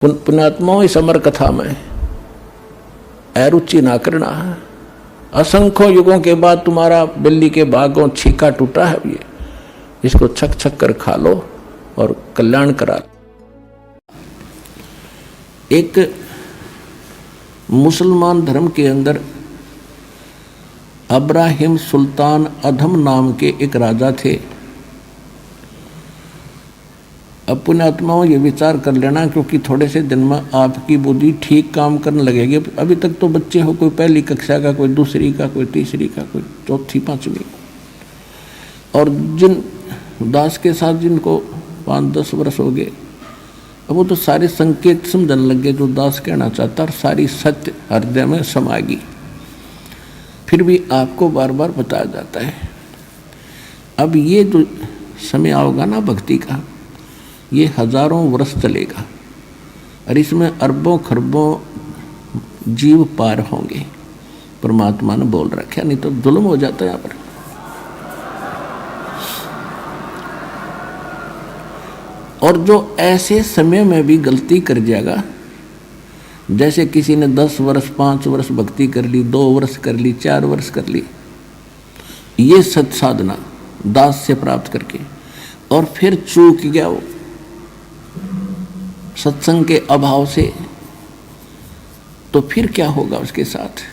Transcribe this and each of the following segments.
पुण्यात्माओं इस अमर कथा में अरुचि ना करना। असंख्यों युगों के बाद तुम्हारा बिल्ली के भागों छीका टूटा है, ये इसको छक छक कर खा लो और कल्याण करा। एक मुसलमान धर्म के अंदर अब्राहिम सुल्तान अधम नाम के एक राजा थे। अब पुण्यात्माओं ये विचार कर लेना, क्योंकि थोड़े से दिन में आपकी बुद्धि ठीक काम करने लगेगी। अभी तक तो बच्चे हो, कोई पहली कक्षा का, कोई दूसरी का, कोई तीसरी का, कोई चौथी पांचवी, और जिन दास के साथ जिनको 5-10 वर्ष हो गए, अब वो तो सारे संकेत समझने लग गए जो दास कहना चाहता, और सारी सत्य हृदय में समा गई। फिर भी आपको बार बार बताया जाता है। अब ये जो समय आओगा ना भक्ति का, ये हजारों वर्ष चलेगा और इसमें अरबों खरबों जीव पार होंगे। परमात्मा ने बोल रखा, नहीं तो जुल्म हो जाता है यहाँ पर। और जो ऐसे समय में भी गलती कर जाएगा, जैसे किसी ने 10 वर्ष 5 वर्ष भक्ति कर ली, 2 वर्ष कर ली, 4 वर्ष कर ली, ये सत साधना दास से प्राप्त करके, और फिर चूक गया वो सत्संग के अभाव से, तो फिर क्या होगा उसके साथ?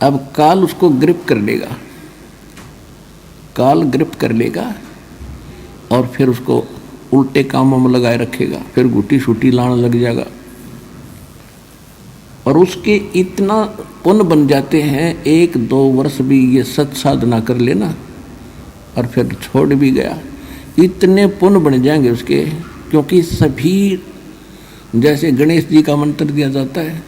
अब काल उसको ग्रिप कर लेगा, काल ग्रिप कर लेगा और फिर उसको उल्टे कामों में लगाए रखेगा, फिर गुटी शूटी लाने लग जाएगा। और उसके इतना पुण्य बन जाते हैं, 1-2 वर्ष भी ये सत साधना कर लेना और फिर छोड़ भी गया, इतने पुण्य बन जाएंगे उसके। क्योंकि सभी, जैसे गणेश जी का मंत्र दिया जाता है,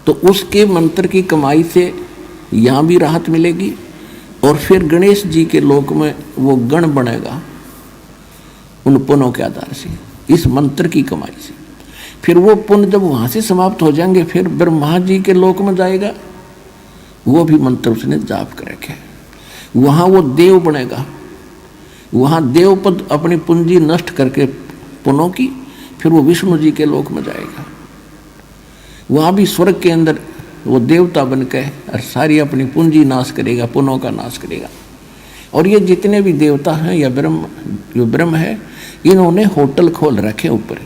तो उसके मंत्र की कमाई से यहाँ भी राहत मिलेगी, और फिर गणेश जी के लोक में वो गण बनेगा उन पुण्यों के आधार से, इस मंत्र की कमाई से। फिर वो पुण्य जब वहाँ से समाप्त हो जाएंगे, फिर ब्रह्मा जी के लोक में जाएगा, वो भी मंत्र उसने जाप कर रखे, वहाँ वो देव बनेगा, वहाँ देव पद अपनी पूंजी नष्ट करके पुण्यों की, फिर वो विष्णु जी के लोक में जाएगा, वहाँ भी स्वर्ग के अंदर वो देवता बन के और सारी अपनी पूंजी नाश करेगा, पुण्यों का नाश करेगा। और ये जितने भी देवता हैं या ब्रह्म है, इन्होंने होटल खोल रखे ऊपर,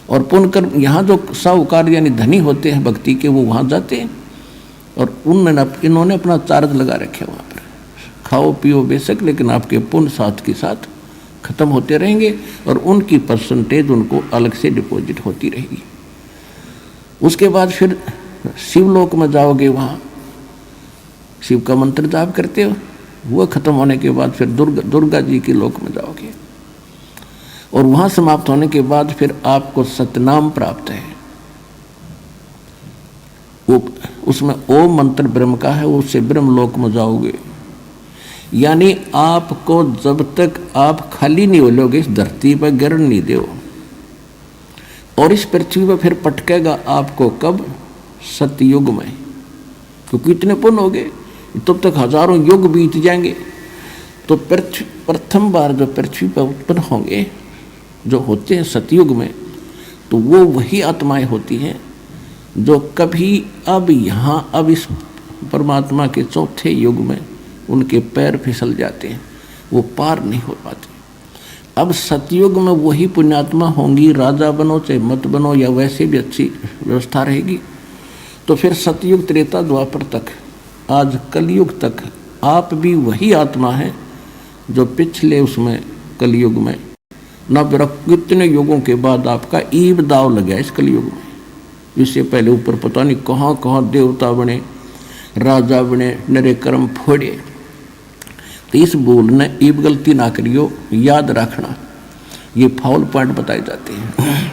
और पुण्य कर यहाँ जो साहूकार यानी धनी होते हैं भक्ति के, वो वहाँ जाते हैं और इन्होंने अपना चार्ज लगा रखे वहाँ पर। खाओ पियो बेशक, लेकिन आपके पुण्य साथ के साथ खत्म होते रहेंगे और उनकी परसेंटेज उनको अलग से डिपॉजिट होती रहेगी। उसके बाद फिर शिवलोक में जाओगे, वहाँ शिव का मंत्र जाप करते हो, वो खत्म होने के बाद फिर दुर्गा जी के लोक में जाओगे, और वहाँ समाप्त होने के बाद फिर आपको सतनाम प्राप्त है। वो उसमें ओम मंत्र ब्रह्म का है, उससे ब्रह्म लोक में जाओगे। यानी आपको जब तक आप खाली नहीं हो लोगे, इस धरती पर गिरन नहीं दो, और इस पृथ्वी पर फिर पटकेगा आपको कब? सतयुग में, क्योंकि इतने पुण्य हो गए, तब तक हजारों युग बीत जाएंगे। तो प्रथम बार जो पृथ्वी पर उत्पन्न होंगे, जो होते हैं सतयुग में, तो वो वही आत्माएं होती हैं जो कभी अब यहाँ अब इस परमात्मा के चौथे युग में उनके पैर फिसल जाते हैं, वो पार नहीं हो पाते। अब सतयुग में वही पुण्यात्मा होंगी, राजा बनो चाहे मत बनो, या वैसे भी अच्छी व्यवस्था रहेगी। तो फिर सतयुग त्रेता द्वापर तक, आज कलयुग तक आप भी वही आत्मा है जो पिछले उसमें कलयुग में ना कितने युगों के बाद आपका ईब दाव लगा इस कलयुग में। इससे पहले ऊपर पता नहीं कहाँ कहाँ देवता बने, राजा बने, नरे कर्म फोड़े। तो इस बोलने ईब गलती ना करियो, याद रखना, ये फाउल पॉइंट बताए जाते हैं।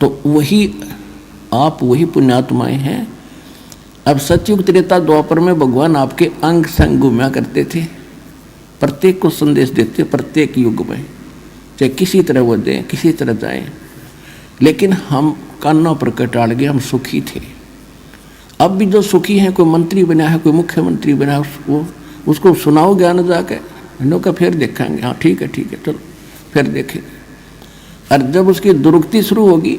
तो वही आप वही पुण्यात्माएं हैं। अब सतयुग त्रेता द्वापर में भगवान आपके अंग संग घूमा करते थे, प्रत्येक को संदेश देते, प्रत्येक युग में, चाहे किसी तरह वो दें, किसी तरह जाएं। लेकिन हम कानों पर कटाड़ गए, हम सुखी थे। अब भी जो सुखी हैं, कोई मंत्री बना है, कोई मुख्यमंत्री बना है, उसको सुनाओ ज्ञान जाके, इन्हों का फिर देखेंगे, हाँ ठीक है चलो फिर देखेंगे। और जब उसकी दुरुक्ति शुरू होगी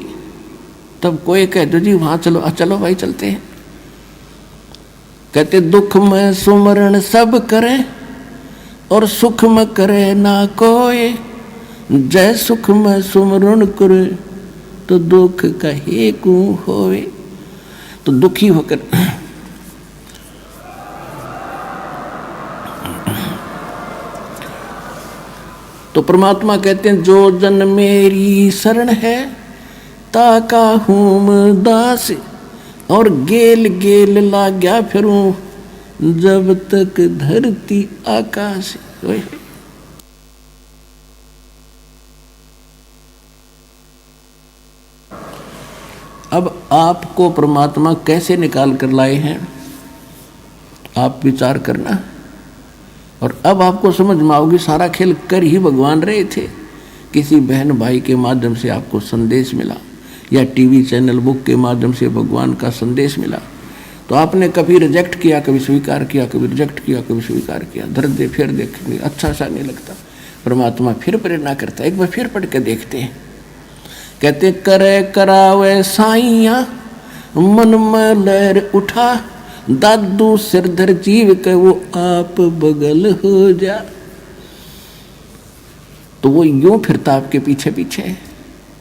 तब कोई कह दो जी वहाँ चलो, चलो भाई चलते हैं। कहते दुख में सुमरण सब करे और सुख में करे ना कोई, जय सुख में सुमरण करे तो दुख कहे को होवे। तो दुखी होकर तो परमात्मा कहते हैं जो जन मेरी शरण है ताका हूँ दास, और गेल गेल लाग्या फिरूं जब तक धरती आकाश। अब आपको परमात्मा कैसे निकाल कर लाए हैं, आप विचार करना। और अब आपको समझ में आओगी सारा खेल कर ही भगवान रहे थे। किसी बहन भाई के माध्यम से आपको संदेश मिला, या टीवी चैनल बुक के माध्यम से भगवान का संदेश मिला, तो आपने कभी रिजेक्ट किया, कभी स्वीकार किया, कभी रिजेक्ट किया, कभी स्वीकार किया। दर्द दे फिर देखने अच्छा सा नहीं लगता। परमात्मा फिर प्रेरणा करता है, एक बार फिर पढ़ के देखते हैं। कहते करे करावे साइया मन में लहर उठा, दादू सिरधर जीव के वो आप बगल हो जा। तो वो यूं फिरता आपके पीछे पीछे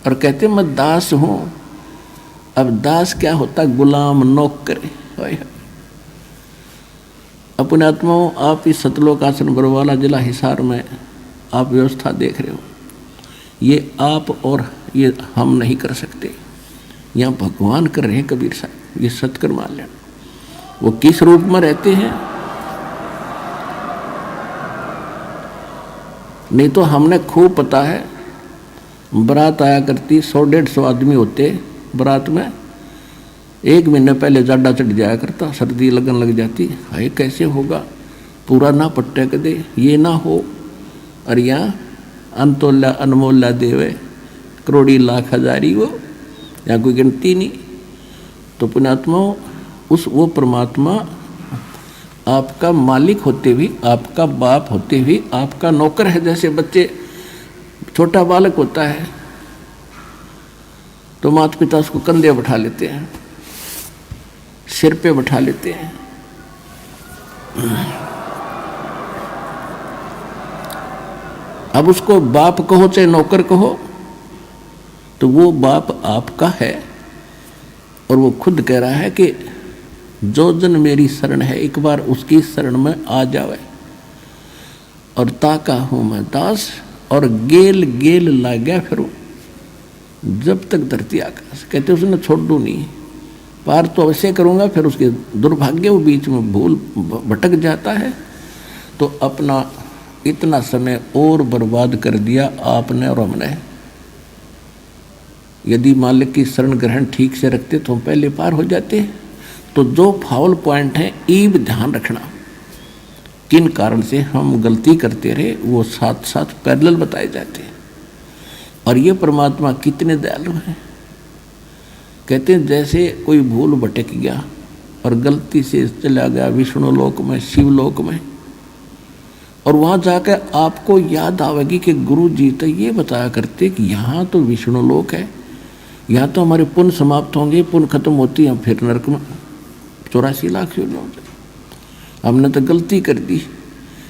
और कहते मैं दास हूं। अब दास क्या होता, गुलाम नौकर। अपने आत्माओं, आप इस सतलोक आश्रम बरवाला जिला हिसार में आप व्यवस्था देख रहे हो, ये आप और ये हम नहीं कर सकते, यहाँ भगवान कर रहे हैं। कबीर साहब ये सत्कर मान लेना। वो किस रूप में रहते हैं, नहीं तो हमने खूब पता है। बारात आया करती, 100-150 आदमी होते बारात में। 1 महीने पहले जाडा चढ़ जाया करता, सर्दी लगन लग जाती। हाय कैसे होगा, पूरा ना पट्टे के दे, ये ना हो। और यहाँ अंतोल्ला अनमोल्ला देवे, करोड़ी लाख हजारी वो, यहाँ कोई गिनती नहीं। तो पुण्यात्मा वो परमात्मा आपका मालिक होते भी, आपका बाप होते भी आपका नौकर है। जैसे बच्चे, छोटा बालक होता है तो माता पिता उसको कंधे बैठा लेते हैं, सिर पे बैठा लेते हैं। अब उसको बाप कहो चाहे नौकर कहो, तो वो बाप आपका है। और वो खुद कह रहा है कि जो जन मेरी शरण है एक बार उसकी शरण में आ जावे, और ताका हूं मैं दास, और गेल गेल लाग्या फिरूं जब तक धरती आकाश। कहते उसने छोड़ दूं नहीं, पार तो अवश्य करूंगा। फिर उसके दुर्भाग्य वो बीच में भूल भटक जाता है, तो अपना इतना समय और बर्बाद कर दिया आपने और हमने। यदि मालिक की शरण ग्रहण ठीक से रखते तो हम पहले पार हो जाते। तो जो फाउल पॉइंट है ईब ध्यान रखना, किन कारण से हम गलती करते रहे वो साथ साथ पैरेलल बताए जाते हैं। और ये परमात्मा कितने दयालु हैं। कहते हैं जैसे कोई भूल भटक गया और गलती से चला गया विष्णु लोक में, शिवलोक में, और वहाँ जाकर आपको याद आवेगी कि गुरु जी तो ये बताया करते कि यहाँ तो विष्णु लोक है, यहाँ तो हमारे पुण्य समाप्त होंगे, पुण्य खत्म होती है, फिर नरक में 84 लाख योनि हो जाए, हमने तो गलती कर दी।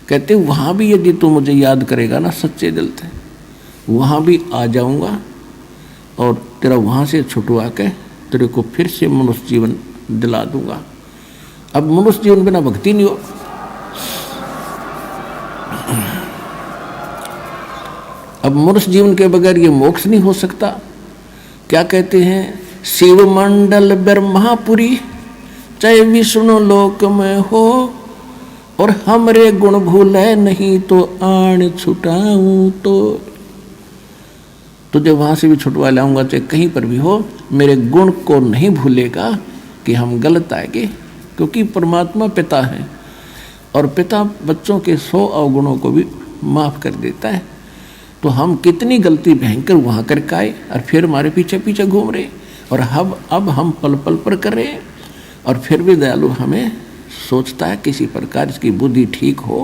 कहते वहाँ भी यदि तू मुझे याद करेगा ना सच्चे दिल से, वहाँ भी आ जाऊँगा और तेरा वहाँ से छुटवा के तेरे को फिर से मनुष्य जीवन दिला दूँगा। अब मनुष्य जीवन बिना भक्ति नहीं हो। अब मनुष्य जीवन के बगैर ये मोक्ष नहीं हो सकता। क्या कहते हैं, शिव मंडल ब्रह्मापुरी चाहे विष्णु लोक में हो, और हमरे गुण भूले नहीं तो आण छुटाऊं तो। तुझे वहां से भी छुटवा लाऊंगा, चाहे कहीं पर भी हो, मेरे गुण को नहीं भूलेगा कि हम गलत आएंगे, क्योंकि परमात्मा पिता है और पिता बच्चों के 100 अवगुणों को भी माफ कर देता है। तो हम कितनी गलती भयंकर वहाँ करके आए और फिर हमारे पीछे पीछे घूम रहे, और अब हम पल पल पर करें, और फिर भी दयालु हमें सोचता है किसी प्रकार इसकी बुद्धि ठीक हो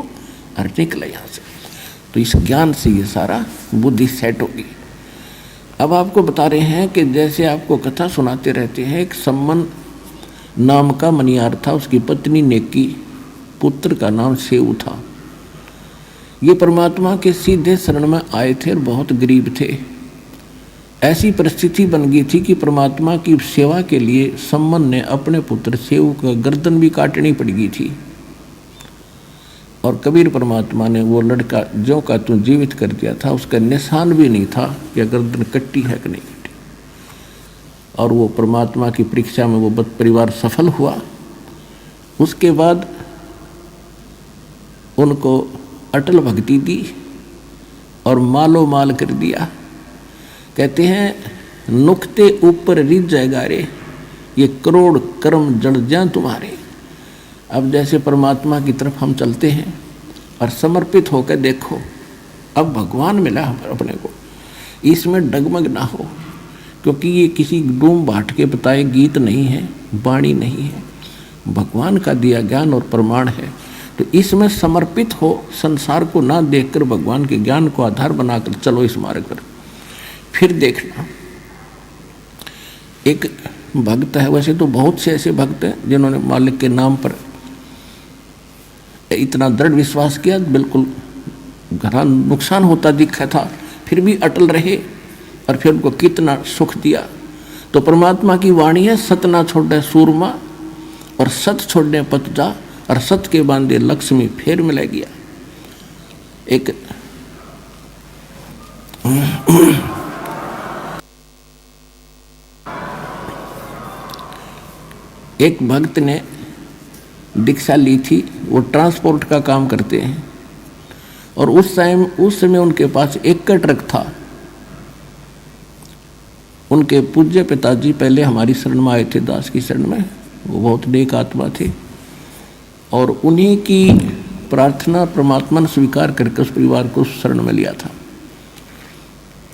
और निकले यहाँ से। तो इस ज्ञान से ये सारा बुद्धि सेट होगी। अब आपको बता रहे हैं कि जैसे आपको कथा सुनाते रहते हैं, एक सम्मन नाम का मनियार था, उसकी पत्नी नेकी, पुत्र का नाम सेऊ था। ये परमात्मा के सीधे शरण में आए थे और बहुत गरीब थे। ऐसी परिस्थिति बन गई थी कि परमात्मा की सेवा के लिए सम्मन ने अपने पुत्र सेऊ का गर्दन भी काटनी पड़ गई थी। और कबीर परमात्मा ने वो लड़का जो का तू जीवित कर दिया था, उसका निशान भी नहीं था कि गर्दन कट्टी है कि नहीं कट्टी। और वो परमात्मा की परीक्षा में वो बद परिवार सफल हुआ। उसके बाद उनको अटल भक्ति दी और मालो माल कर दिया। कहते हैं नुक्ते ऊपर रिझ जाएगा रे, ये करोड़ कर्म जड़ जाएं तुम्हारे। अब जैसे परमात्मा की तरफ हम चलते हैं और समर्पित होकर देखो, अब भगवान मिला अपने को, इसमें डगमग ना हो, क्योंकि ये किसी डूम भाट के बताए गीत नहीं है, वाणी नहीं है, भगवान का दिया ज्ञान और प्रमाण है। तो इसमें समर्पित हो, संसार को ना देखकर भगवान के ज्ञान को आधार बनाकर चलो इस मार्ग पर। फिर देखना, एक भक्त है, वैसे तो बहुत से ऐसे भक्त हैं जिन्होंने मालिक के नाम पर इतना दृढ़ विश्वास किया, बिल्कुल घना नुकसान होता दिखा था, फिर भी अटल रहे और फिर उनको कितना सुख दिया। तो परमात्मा की वाणी है, सत ना छोड़े सूरमा और सत छोड़ने पत जा, और सत के बांधे लक्ष्मी फेर मिला गया। एक भक्त ने दीक्षा ली थी, वो ट्रांसपोर्ट का काम करते हैं, और उस समय उनके पास एक का ट्रक था। उनके पूज्य पिताजी पहले हमारी शरण में आए थे, दास की शरण में, वो बहुत नेक आत्मा थे, और उन्हीं की प्रार्थना परमात्मा ने स्वीकार करके उस परिवार को शरण में लिया था।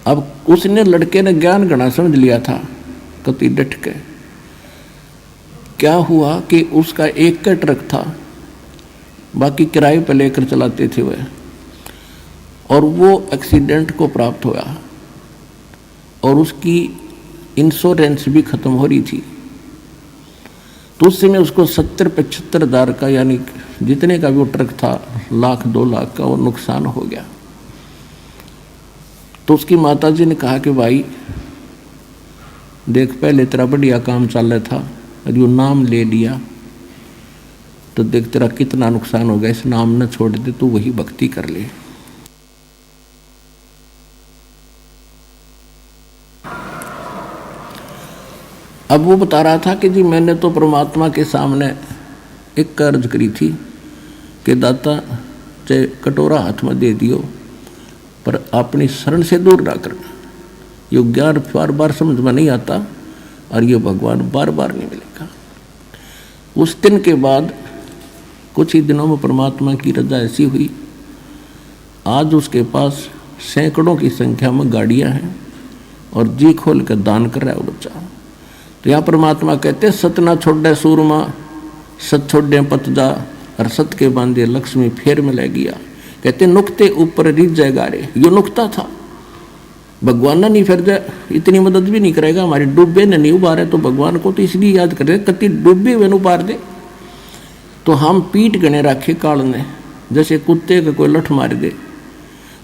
अब उसने लड़के ने ज्ञान गणा समझ लिया था कति डट के। क्या हुआ कि उसका एक का ट्रक था, बाकी किराए पर लेकर चलाते थे वह, और वो एक्सीडेंट को प्राप्त हुआ और उसकी इंश्योरेंस भी खत्म हो रही थी। तो उस समय उसको 70-75 हज़ार का, यानी जितने का भी वो ट्रक था, 1,00,000-2 लाख का वो नुकसान हो गया। तो उसकी माताजी ने कहा कि भाई देख, पहले तेरा बढ़िया काम चल रहा था, और यो नाम ले लिया तो देख तेरा कितना नुकसान हो गया, इस नाम न छोड़ दे, तू वही भक्ति कर ले। अब वो बता रहा था कि जी मैंने तो परमात्मा के सामने एक अर्ज करी थी कि दाता चाहे कटोरा हाथ में दे दियो, पर अपनी शरण से दूर ना करना। ये ज्ञान बार बार समझ में नहीं आता, और ये भगवान बार बार नहीं मिलेगा। उस दिन के बाद कुछ ही दिनों में परमात्मा की रजा ऐसी हुई, आज उसके पास सैकड़ों की संख्या में गाड़ियां हैं और जी खोल कर दान कर रहा है वो बच्चा। तो यहाँ परमात्मा कहते सत ना छोड़े सूरमा, सत छोड़े पत जा, और सत के बांधे लक्ष्मी फेर मिला गया। कहते नुक्ते ऊपर रिझ जाएगा रे, यो नुक्ता था। भगवान ना नहीं फिर जाए, इतनी मदद भी नहीं करेगा, हमारी डूबे ने नहीं उबारे, तो भगवान को तो इसलिए याद करे कति डूबे वे उबार दे। तो हम पीठ गणे रखे काल ने, जैसे कुत्ते का कोई लठ मार दे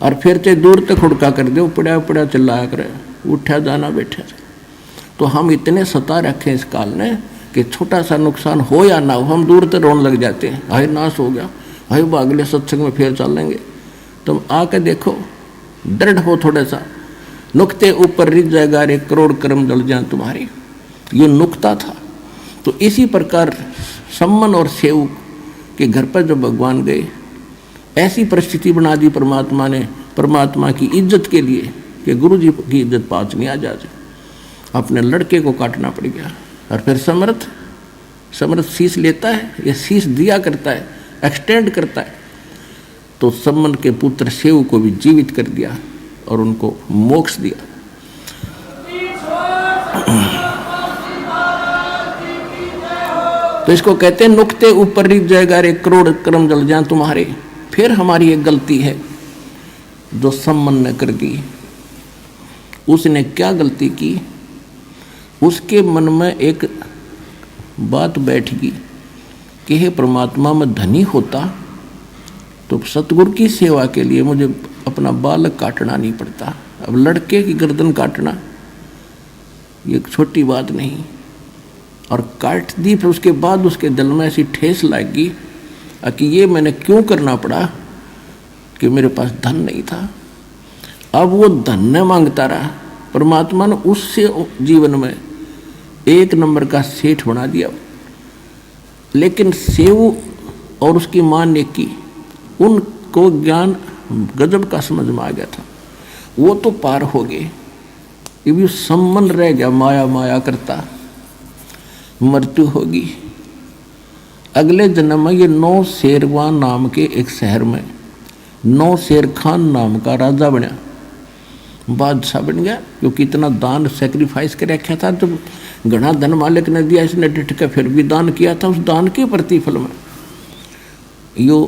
और फिर चाहे दूर तक हुड़का कर दे, उपड़ा उपड़ा चिल्लाया करे, उठा जाना बैठा। तो हम इतने सता रखे इस काल ने कि छोटा सा नुकसान हो या ना हो, हम दूर तक रोने लग जाते हैं, भाई नाश हो गया, भाई वो अगले सत्संग में फिर चल लेंगे। तुम आके देखो, दृढ़ हो थोड़ा सा, नुक्ते ऊपर रिझ जाएगा रे, करोड़ कर्म जल जाए तुम्हारी। ये नुक्ता था। तो इसी प्रकार सम्मन और सेऊ के घर पर जब भगवान गए, ऐसी परिस्थिति बना दी परमात्मा ने, परमात्मा की इज्जत के लिए कि गुरु जी की इज्जत पाँच नहीं आ जाए, अपने लड़के को काटना पड़ गया। और फिर समर्थ शीश लेता है, या शीश दिया करता है, एक्सटेंड करता है। तो सम्मन के पुत्र सेऊ को भी जीवित कर दिया और उनको मोक्ष दिया। तो इसको कहते हैं नुक्ते ऊपर रिझ जाएगा रे करोड़ कर्म जल जाए तुम्हारे। फिर हमारी एक गलती है जो सम्मन ने कर दी। उसने क्या गलती की? उसके मन में एक बात बैठ गई कि हे परमात्मा, मैं धनी होता तो सतगुरु की सेवा के लिए मुझे अपना बालक काटना नहीं पड़ता। अब लड़के की गर्दन काटना ये छोटी बात नहीं। और काट दी, फिर उसके बाद उसके दिल में ऐसी ठेस लगी कि ये मैंने क्यों करना पड़ा कि मेरे पास धन नहीं था। अब वो धन न मांगता रहा, परमात्मा ने उससे जीवन में एक नंबर का सेठ बना दिया। लेकिन सेव और उसकी मां ने की, उनको ज्ञान गजब का समझ में आ गया था। वो तो पार हो गए, ये भी सम्मन रह गया, माया माया करता। मृत्यु होगी। अगले जन्म में ये नौ शेरवान नाम के एक शहर में नौ शेर खान नाम का राजा बना, बादशाह बन गया। क्योंकि इतना दान सेक्रीफाइस कर रखा था, जब घना धन मालिक ने दिया, इसने डिट के फिर भी दान किया था। उस दान के प्रतिफल में यो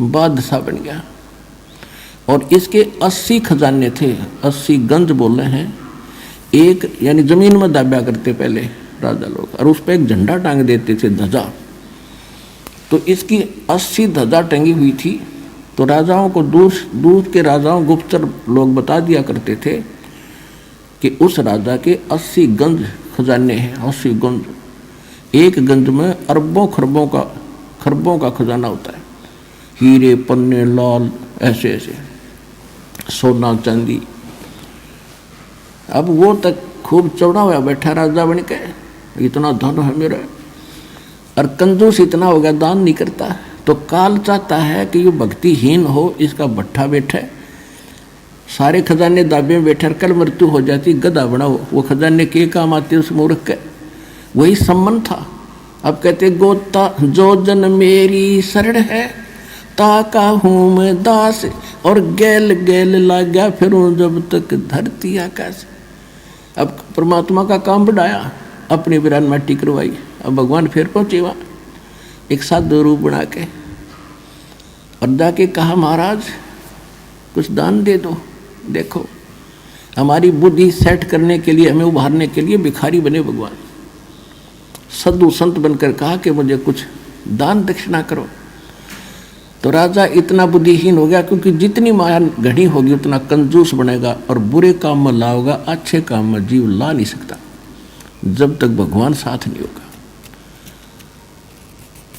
बादशाह बन गया। और इसके 80 खजाने थे, 80 गंज बोले हैं। एक यानी जमीन में दाब्या करते पहले राजा लोग, और उस पर एक झंडा टांग देते थे, ध्वजा। तो इसकी 80 ध्वजा टंगी हुई थी। तो राजाओं को दूर के राजाओं, गुप्तचर लोग बता दिया करते थे कि उस राजा के 80 गंज खजाने हैं। 80 गंज, एक गंज में अरबों खरबों का खजाना होता है। हीरे, पन्ने, लाल, ऐसे ऐसे, सोना, चांदी। अब वो तक खूब चौड़ा हुआ बैठा राजा बन के, इतना धन है मेरा। और कंजूस इतना हो गया, दान नहीं करता। तो काल चाहता है कि ये भक्तिहीन हो, इसका भट्ठा बैठे, सारे खजाने दाबे में बैठे, कल मृत्यु हो जाती, गधा बनाओ। वो खजाने के काम आते उस मूर्ख के, वही सम्मन था। अब कहते गोता जो जन मेरी शरण है, ताका हूँ मैं दास, और गैल गैल लागा फिरूं जब तक धरती आकाश। अब परमात्मा का काम बढ़ाया, अपनी विरान माटी करवाई। अब भगवान फिर पहुंचे वहाँ एक साधु रूप बना के, और जाके कहा महाराज कुछ दान दे दो। देखो हमारी बुद्धि सेट करने के लिए, हमें उभारने के लिए भिखारी बने भगवान। साधु संत बनकर कहा कि मुझे कुछ दान दक्षिणा करो। तो राजा इतना बुद्धिहीन हो गया, क्योंकि जितनी माया घड़ी होगी उतना कंजूस बनेगा, और बुरे काम में लाओगा, अच्छे काम में जीव ला नहीं सकता जब तक भगवान साथ नहीं होगा।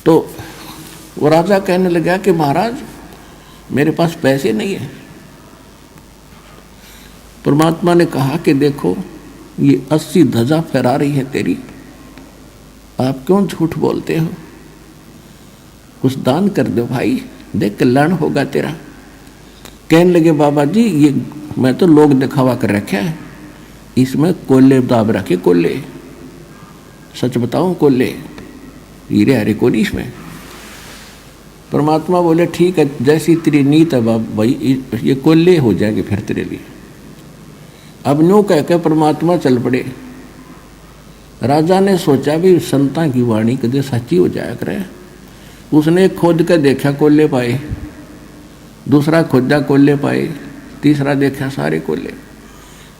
तो वो राजा कहने लगा कि महाराज मेरे पास पैसे नहीं है। परमात्मा ने कहा कि देखो ये 80 ध्वजा फहरा रही है तेरी, आप क्यों झूठ बोलते हो? कुछ दान कर दो भाई, देख कल्याण होगा तेरा। कहने लगे बाबा जी ये मैं तो लोग दिखावा कर रखा है, इसमें कोल्हे दाब रखे, कोल्हे, सच बताऊं कोल्हे, हीरे हरे कोनी इसमें। परमात्मा बोले ठीक है, जैसी तेरी नीत है बाबा भाई, ये कोल्हे हो जाएंगे फिर तेरे लिए। अब न्यू कह के परमात्मा चल पड़े। राजा ने सोचा भी संतां की वाणी कदे सच्ची हो जाया करे। उसने खोद कर देखा, कोल्हे पाए, दूसरा खोदा, कोल्हे पाए, तीसरा देखा, सारे कोल्हे।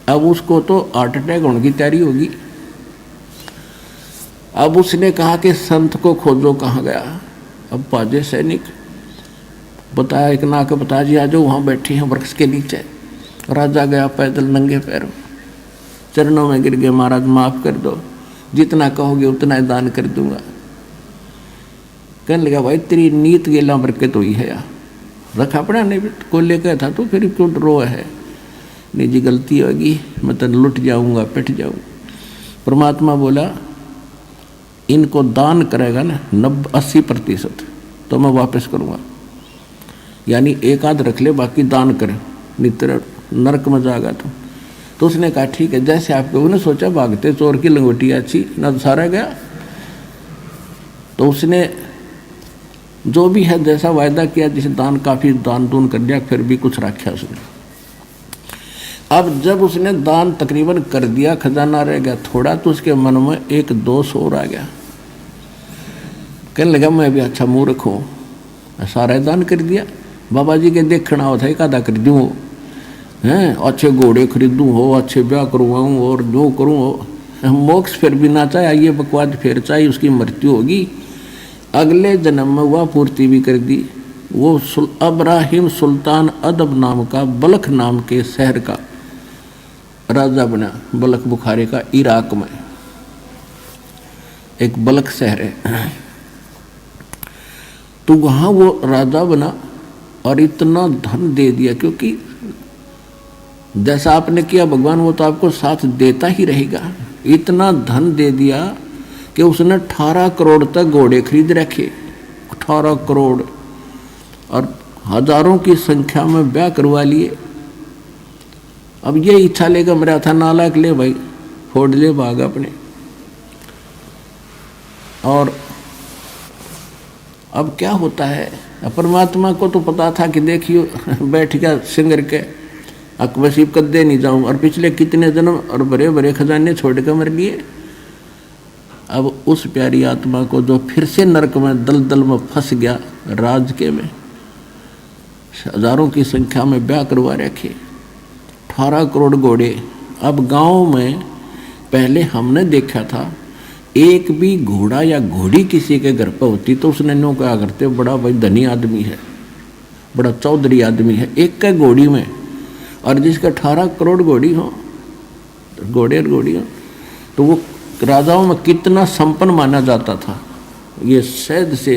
अब उसको तो हार्ट अटैक होने की तैयारी होगी। अब उसने कहा कि संत को खोजो, कहाँ गया? अब पाजे सैनिक बताया, एक ना के बता जी आ जाओ, वहाँ बैठे हैं वृक्ष के नीचे। राजा गया पैदल नंगे पैरों, चरणों में गिर गए, महाराज माफ कर दो, जितना कहोगे उतना ही दान कर दूंगा। कहने लगा भाई तेरी नीत गेला बरकत हुई है यार, रखा पड़ा नहीं को लेकर था तो फिर क्यों रो है? नहीं जी गलती होगी, मैं तो लुट जाऊंगा, पिट जाऊंगा। परमात्मा बोला इनको दान करेगा ना 80% तो मैं वापस करूंगा, यानी एक आध रख ले, बाकी दान करे, नितर नरक में जाएगा तो उसने कहा ठीक है, जैसे आपके उन्हें सोचा भागते चोर की लंगोटी अच्छी न सारा गया। तो उसने जो भी है जैसा वायदा किया, जिसे दान काफी दान दून कर दिया, फिर भी कुछ रखा उसने। अब जब उसने दान तकरीबन कर दिया, खजाना रह गया थोड़ा, तो उसके मन में एक दोष और आ गया। कहने लगा मैं भी अच्छा मूर्ख हूँ, सारा दान कर दिया। बाबा जी के देखना होता है कादा कर दूँ हैं, अच्छे घोड़े खरीदूँ हो, अच्छे ब्याह करवाऊँ और जो करूँ हो, मोक्ष फिर भी ना चाहे, ये बकवाद फिर चाहे, उसकी मृत्यु होगी। अगले जन्म में वह पूर्ति भी कर दी। वो अब्राहिम सुल्तान अदब नाम का बलख नाम के शहर का राजा बना, बलख बुखारे का, इराक में एक बलख शहर है। तो वहाँ वो राजा बना और इतना धन दे दिया, क्योंकि जैसा आपने किया भगवान वो तो आपको साथ देता ही रहेगा। इतना धन दे दिया कि उसने 18 करोड़ तक घोड़े खरीद रखे, 18 करोड़, और हजारों की संख्या में ब्याह करवा लिए। अब ये इच्छा लेकर मेरा था नालायक, ले भाई फोड़ ले भाग अपने। और अब क्या होता है, परमात्मा को तो पता था कि देखियो बैठ गया सिंगर के अकबसीब कदे नहीं जाऊं, और पिछले कितने जन्म और बड़े बड़े खजाने छोड़ कर मर लिए। अब उस प्यारी आत्मा को जो फिर से नरक में दलदल में फंस गया, राज के में हजारों की संख्या में ब्याह करवा रखे, 18 करोड़ घोड़े। अब गांव में पहले हमने देखा था एक भी घोड़ा या घोड़ी किसी के घर पर होती तो उसने नो क्या करते, बड़ा भाई धनी आदमी है, बड़ा चौधरी आदमी है, एक का घोड़ी में। और जिसका 18 करोड़ घोड़ी हो, घोड़े और घोड़ी हो, तो वो राजाओं में कितना संपन्न माना जाता था, ये शायद से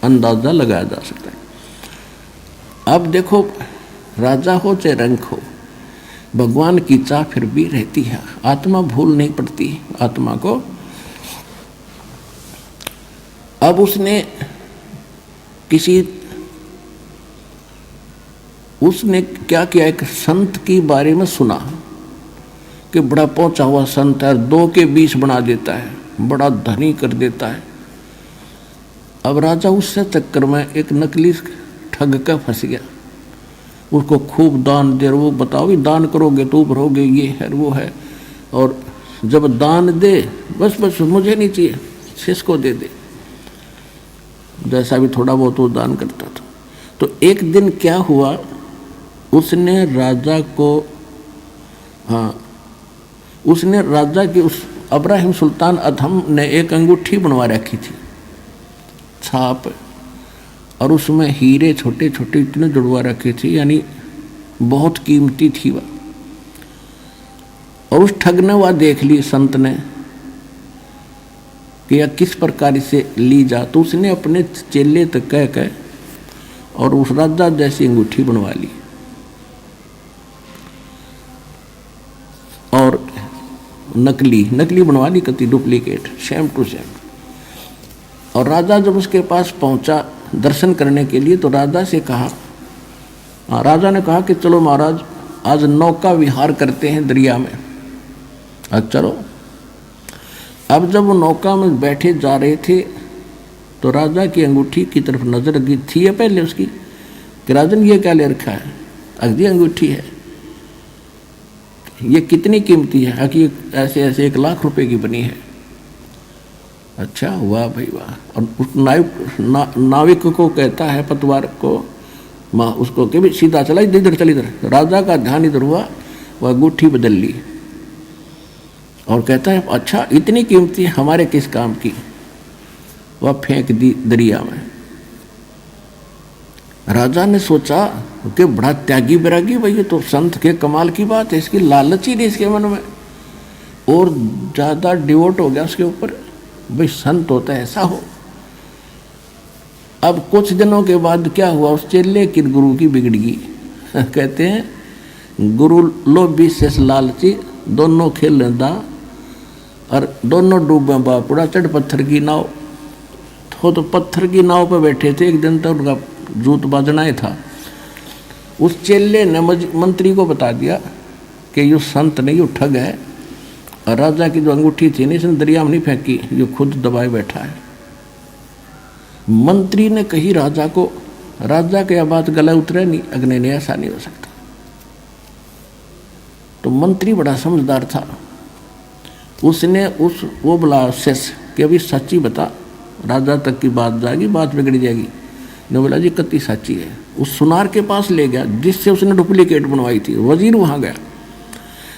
अंदाजा लगाया जा सकता है। अब देखो, राजा हो चाहे रंक हो, भगवान की चाह फिर भी रहती है, आत्मा भूल नहीं पड़ती आत्मा को। अब उसने क्या किया, एक संत के बारे में सुना कि बड़ा पहुंचा हुआ संत है, 2 के 20 बना देता है, बड़ा धनी कर देता है। अब राजा उससे चक्कर में एक नकली ठग का फंस गया, उसको खूब दान दे, वो बताओ दान करोगे तो भरोगे, ये है वो है, और जब दान दे बस मुझे नहीं चाहिए, किसको दे दे, जैसा भी थोड़ा बहुत वो दान करता था। तो एक दिन क्या हुआ, उसने राजा की उस अब्राहिम सुल्तान अधम ने एक अंगूठी बनवा रखी थी, छाप, और उसमें हीरे छोटे छोटे इतने जुड़वा रखे थे, यानी बहुत कीमती थी वह। और उस ठग ने वह देख ली संत ने कि यह किस प्रकार से ली जा, तो उसने अपने चेले तक कह और उस राजा जैसी अंगूठी बनवा ली। और नकली बनवा ली, कति डुप्लीकेट, सेम टू सेम। और राजा जब उसके पास पहुंचा दर्शन करने के लिए, तो राजा से कहा, राजा ने कहा कि चलो महाराज आज नौका विहार करते हैं दरिया में। आज चलो। अब जब वो नौका में बैठे जा रहे थे तो राजा की अंगूठी की तरफ नजर गई थी है पहले उसकी कि राजन ये क्या ले रखा है, अगली अंगूठी है, ये कितनी कीमती है, कि ऐसे ऐसे 1 लाख रुपए की बनी है। अच्छा, वाह भाई वाह। और उस नाविक को कहता है, पतवार को, माँ उसको कि भी सीधा चला, इधर चल इधर। राजा का ध्यान इधर हुआ, वह अंगूठी बदल ली और कहता है अच्छा इतनी कीमती हमारे किस काम की, वह फेंक दी दरिया में। राजा ने सोचा कि बड़ा त्यागी बैरागी भाई, ये तो संत के कमाल की बात है, इसकी लालच ही नहीं इसके मन में, और ज़्यादा डिवोट हो गया उसके ऊपर, भाई संत होता है ऐसा हो। अब कुछ दिनों के बाद क्या हुआ, उस चेले की गुरु की बिगड़ गई। कहते हैं गुरु लोभी शेष लालची, दोनों खेल दा और दोनों डूबे बापुड़ा, चढ़ पत्थर की नाव। तो पत्थर की नाव पर बैठे थे, एक दिन तक उनका जूत बाजना ही था। उस चेले ने मंत्री को बता दिया कि यो संत नहीं, यो ठग है, और राजा की जो अंगूठी थी ना इसने दरिया में नहीं फेंकी, जो खुद दबाए बैठा है। मंत्री ने कही राजा को, राजा के यह बात गला उतरे नहीं, अग्नि ने ऐसा नहीं हो सकता। तो मंत्री बड़ा समझदार था, उसने वो बोला शेष कि अभी सच्ची बता, राजा तक की बात जाएगी, बात बिगड़ जाएगी। ने बोला जी कत्ती साची है। उस सुनार के पास ले गया जिससे उसने डुप्लीकेट बनवाई थी। वजीर वहाँ गया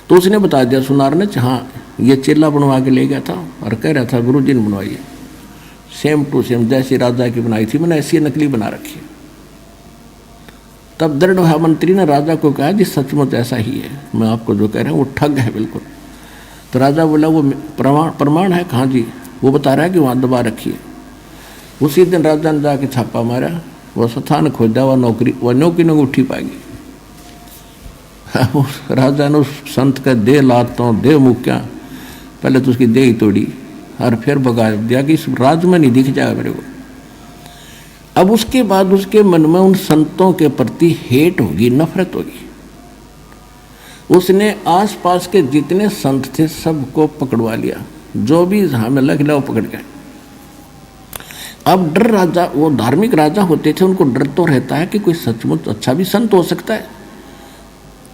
तो उसने बता दिया सुनार ने, हाँ ये चेला बनवा के ले गया था और कह रहा था गुरु जी ने बनवाई है, सेम टू सेम जैसी राजा की बनाई थी, मैंने ऐसी नकली बना रखी है। तब दृढ़ मंत्री ने राजा को कहा जी सचमुच ऐसा ही है, मैं आपको जो कह रहा हूँ वो ठग है बिल्कुल। तो राजा बोला वो प्रमाण है? कहाँ जी? वो बता रहा है कि वहाँ दबा रखी है। उसी दिन राजा ने जाके छापा मारा, वो स्थान खोजा, वह नौकरी न उठी पाएगी। राजा ने उस संत का दे लातों दे मुक्या, पहले तो उसकी दे ही तोड़ी और फिर भगा दिया कि इस राज में नहीं दिख जाएगा मेरे को। अब उसके बाद उसके मन में उन संतों के प्रति हेट होगी, नफरत होगी। उसने आसपास के जितने संत थे सबको पकड़वा लिया, जो भी जहाँ में लग वो पकड़ गए। अब डर, राजा वो धार्मिक राजा होते थे, उनको डर तो रहता है कि कोई सचमुच अच्छा भी संत हो सकता है,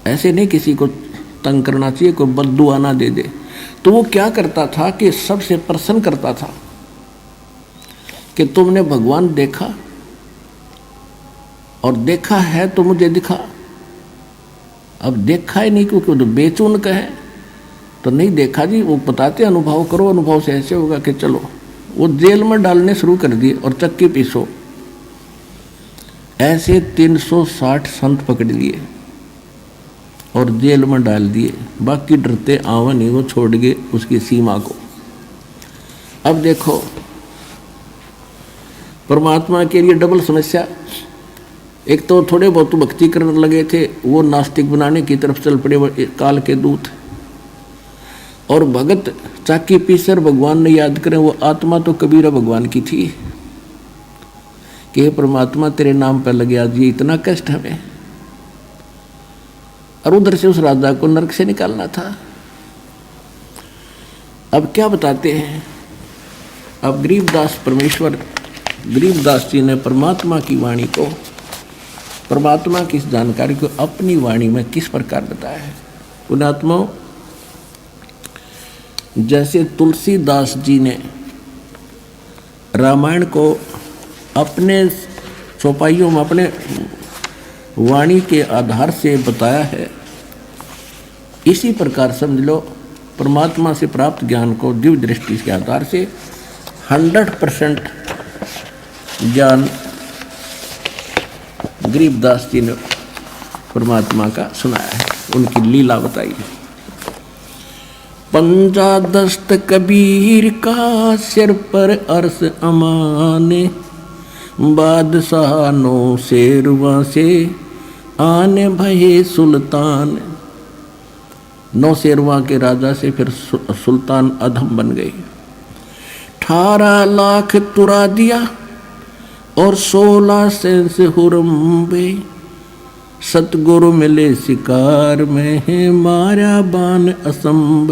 ऐसे नहीं किसी को तंग करना चाहिए, कोई बद्दुआ ना दे दे। तो वो क्या करता था कि सबसे प्रसन्न करता था कि तुमने भगवान देखा और देखा है तो मुझे दिखा। अब देखा ही नहीं क्योंकि तो बेचून का है तो नहीं देखा जी, वो बताते अनुभव करो, अनुभव से ऐसे होगा कि चलो। वो जेल में डालने शुरू कर दिए और चक्की पीसो। ऐसे 360 संत पकड़ लिए और जेल में डाल दिए। बाकी डरते आवा नहीं, वो छोड़ गए उसकी सीमा को। अब देखो परमात्मा के लिए डबल समस्या। एक तो थोड़े बहुत भक्ति करने लगे थे, वो नास्तिक बनाने की तरफ चल पड़े काल के दूत। और भगत चाकी पीसर भगवान ने याद करें, वो आत्मा तो कबीरा भगवान की थी कि हे परमात्मा तेरे नाम पर लगे आज ये इतना कष्ट हमें। और उधर से उस राजा को नरक से निकालना था। अब क्या बताते हैं, अब गरीबदास जी ने परमात्मा की वाणी को, परमात्मा की इस जानकारी को अपनी वाणी में किस प्रकार बताया है। पुण्यात्माओं, जैसे तुलसीदास जी ने रामायण को अपने चौपाइयों में अपने वाणी के आधार से बताया है, इसी प्रकार समझ लो परमात्मा से प्राप्त ज्ञान को दिव्य दृष्टि के आधार से 100% ज्ञान गरीबदास जी ने परमात्मा का सुनाया है, उनकी लीला बताई है। पंजा दस्त कबीर का सिर पर अर्श अमाने, बादशाह नो शेरवा से आने भये सुल्तान। 9 शेरवा के राजा से फिर सुल्तान अधम बन गए। 18 लाख तुरा दिया और 16 सेंस हुरम्बे, सतगुरु मिले शिकार में है मारा बान असंभ।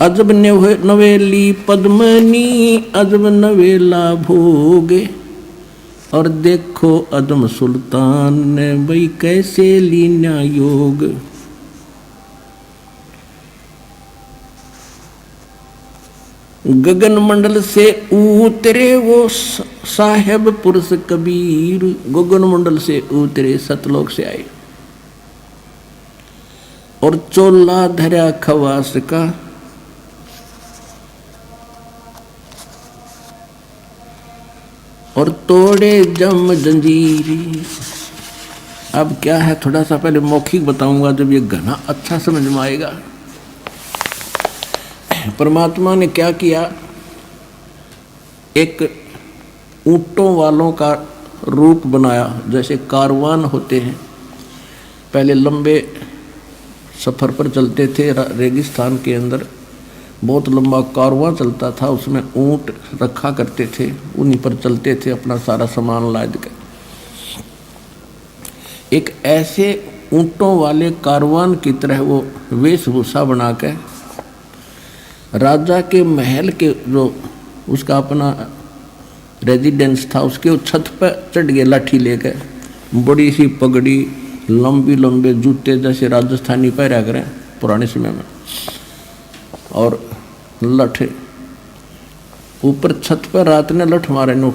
अजब नवेली पद्मनी अजब नवेला भोगे, और देखो अदम सुल्तान ने भाई कैसे लीना योग। गगन मंडल से उतरे वो साहेब पुरुष कबीर, गगन मंडल से उतरे सतलोक से आए और चोला धरा खवास का, और तोड़े जम जंजीरी। अब क्या है, थोड़ा सा पहले मौखिक बताऊंगा, जब ये घना अच्छा समझ में आएगा। परमात्मा ने क्या किया, एक ऊंटों वालों का रूप बनाया। जैसे कारवान होते हैं, पहले लंबे सफ़र पर चलते थे रेगिस्तान के अंदर, बहुत लंबा कारवां चलता था, उसमें ऊंट रखा करते थे, उन्हीं पर चलते थे अपना सारा सामान लाद कर। एक ऐसे ऊंटों वाले कारवान की तरह वो वेशभूषा बना के राजा के महल के जो उसका अपना रेजिडेंस था उसके छत पर चढ़ गए लाठी लेकर, बड़ी सी पगड़ी, लंबी लंबे जूते जैसे राजस्थानी पहरा करें पुराने समय में, और लठ ऊपर छत पर रात ने लठ मारे नो,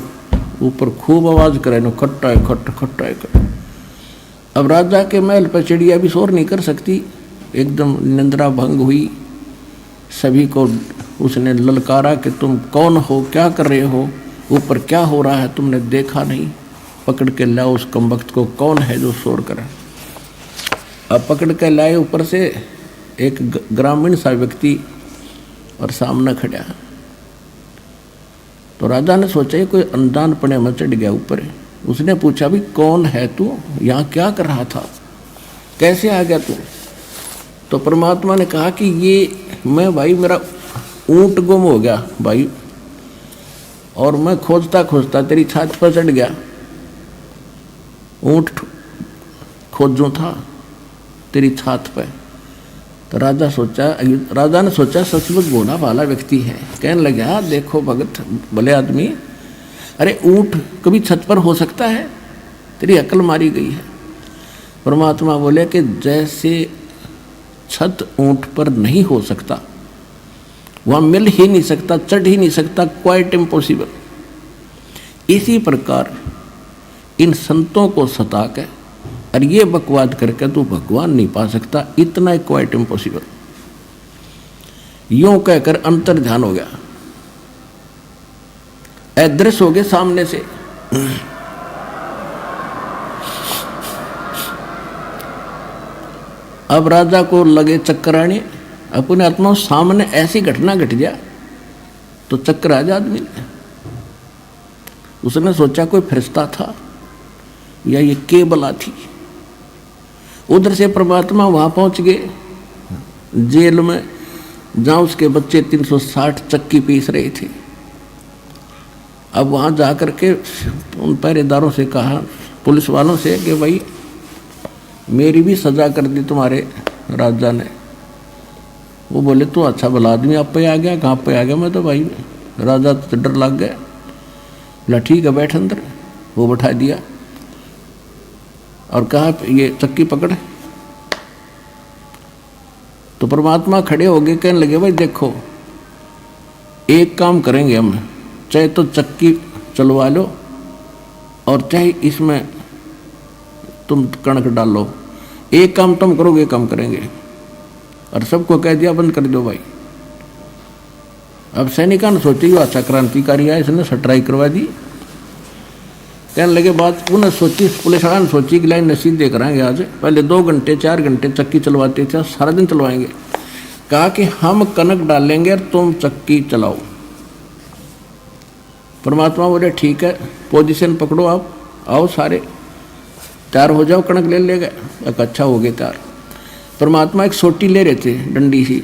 ऊपर खूब आवाज करे नो, खट्टा है खट, खट्टा है खट। अब राजा के महल पर चिड़िया भी शोर नहीं कर सकती, एकदम निंद्रा भंग हुई। सभी को उसने ललकारा कि तुम कौन हो, क्या कर रहे हो, ऊपर क्या हो रहा है, तुमने देखा नहीं, पकड़ के लाओ उस कमबख्त को, कौन है जो शोर करे। अब पकड़ के लाए ऊपर से एक ग्रामीण सा व्यक्ति और सामने खड़ा। तो राजा ने सोचा ये कोई अनजान पने में चढ़ गया ऊपर। उसने पूछा भी कौन है तू, यहाँ क्या कर रहा था, कैसे आ गया तू। तो परमात्मा ने कहा कि ये मैं भाई, मेरा ऊंट गुम हो गया भाई, और मैं खोजता खोजता तेरी छात पर चढ़ गया, ऊंट खोजूं था तेरी छात पर। तो राजा ने सोचा सचमुच भोला भाला व्यक्ति है। कहने लगा देखो भगत भले आदमी, अरे ऊंट कभी छत पर हो सकता है, तेरी अकल मारी गई है। परमात्मा बोले कि जैसे छत ऊंट पर नहीं हो सकता, वहां मिल ही नहीं सकता, चढ़ ही नहीं सकता, क्वाइट इम्पॉसिबल, इसी प्रकार इन संतों को सता के और ये बकवाद करके तू भगवान नहीं पा सकता, इतना क्वाइट इम्पॉसिबल। यूं कहकर अंतर ध्यान हो गया, अदृश्य हो गए सामने से। अब राजा को लगे चक्कर आने, अपने आत्मा सामने ऐसी घटना घट गया तो चक्कर आ जा आदमी ने। उसने सोचा कोई फरिश्ता था या ये केबला थी। उधर से परमात्मा वहां पहुंच गए जेल में, जहां उसके बच्चे 360 चक्की पीस रहे थे। अब वहां जाकर के उन पहरेदारों से कहा, पुलिस वालों से, कि भाई मेरी भी सजा कर दी तुम्हारे राजा ने। वो बोले तू अच्छा भला आदमी, आप पे आ गया, कहाँ पे आ गया। मैं तो भाई राजा तो डर लग गया। बोला ठीक है बैठ अंदर। वो बैठा दिया और कहा ये चक्की पकड़। तो परमात्मा खड़े हो गए, कहने लगे भाई देखो एक काम करेंगे हम, चाहे तो चक्की चलवा लो और चाहे इसमें तुम कणक डालो, एक काम तुम करोगे काम करेंगे। और सबको कह दिया बंद कर दो भाई। अब सैनिकों ने सोची अच्छा क्रांतिकारी है, इसने सट्राई करवा दी। कहने लगे बात पुनः सोची, पुलिस वाला ने सोची कि लाइन नसीब दे कराएंगे आज, पहले 2 घंटे 4 घंटे चक्की चलवाते थे, सारा दिन चलवाएंगे। कहा कि हम कनक डालेंगे और तुम चक्की चलाओ। परमात्मा बोले ठीक है, पोजीशन पकड़ो, आप आओ सारे तैयार हो जाओ, कणक ले गए। एक अच्छा हो गए तैयार। परमात्मा एक सोटी ले रहे थे डंडी सी,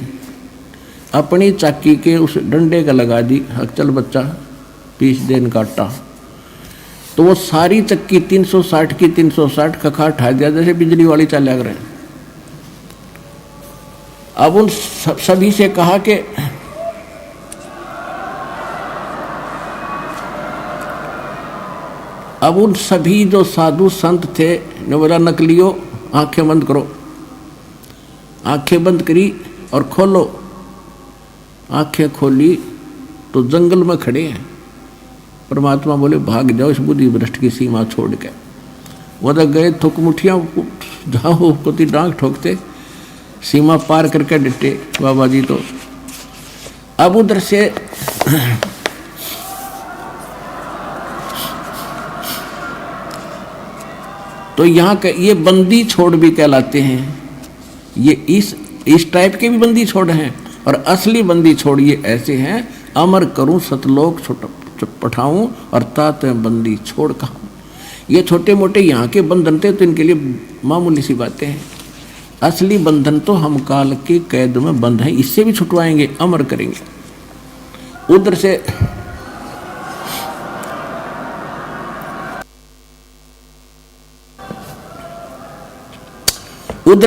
अपनी चाकी के उस डंडे का लगा दी, चल बच्चा पीस देन काटा। तो वो सारी चक्की 360 की 360 खखा उठा दिया जैसे बिजली वाली चाल लग रहे हैं। अब उन सभी से कहा कि अब उन सभी जो साधु संत थे ने बोला नकलियो आंखें बंद करो। आंखें बंद करी और खोलो। आंखें खोली तो जंगल में खड़े हैं। परमात्मा बोले भाग जाओ इस बुद्धि भ्रष्ट की सीमा छोड़ के। वो तो गए थुक मुठियाँ जाओ कोती डांग ठोकते, सीमा पार करके डटे बाबा जी। तो अब उधर से तो यहाँ के ये बंदी छोड़ भी कहलाते हैं। ये इस टाइप के भी बंदी छोड़ हैं और असली बंदी छोड़ ये ऐसे हैं, अमर करूं सतलोक पठाऊं और तात बंदी छोड़ कहूं। ये छोटे मोटे यहाँ के बंधन थे तो इनके लिए मामूली सी बातें हैं। असली बंधन तो हम काल के कैद में बंद हैं, इससे भी छुटवाएंगे, अमर करेंगे। उधर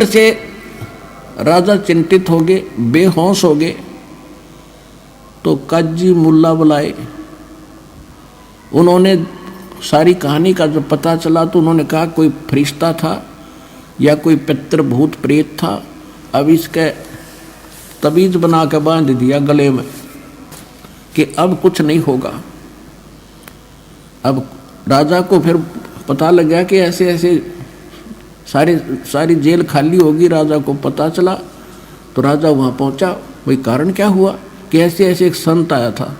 से राजा चिंतित हो गए, बेहोश हो गए। तो काजी मुल्ला बुलाए। उन्होंने सारी कहानी का जब पता चला तो उन्होंने कहा कोई फरिश्ता था या कोई पितृ भूत प्रेत था। अब इसके तबीज बना के बांध दिया गले में कि अब कुछ नहीं होगा। अब राजा को फिर पता लग गया कि ऐसे ऐसे सारी जेल खाली होगी। राजा को पता चला तो राजा वहाँ पहुँचा। भाई कारण क्या हुआ कि ऐसे ऐसे एक संत आया था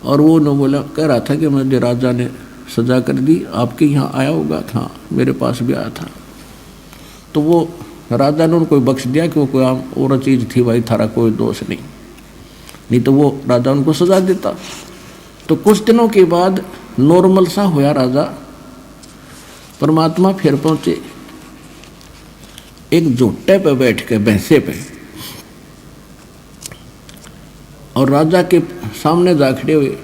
और वो न बोला, कह रहा था कि मुझे राजा ने सजा कर दी, आपके यहाँ आया होगा। हाँ, मेरे पास भी आया था। तो वो राजा ने उनको बख्श दिया कि वो कोई आम और चीज़ थी भाई, थारा कोई दोष नहीं तो वो राजा उनको सजा देता। तो कुछ दिनों के बाद नॉर्मल सा होया राजा। परमात्मा फिर पहुँचे एक झोटे पे बैठ के, भैंसे पे, और राजा के सामने जा खड़े हुए।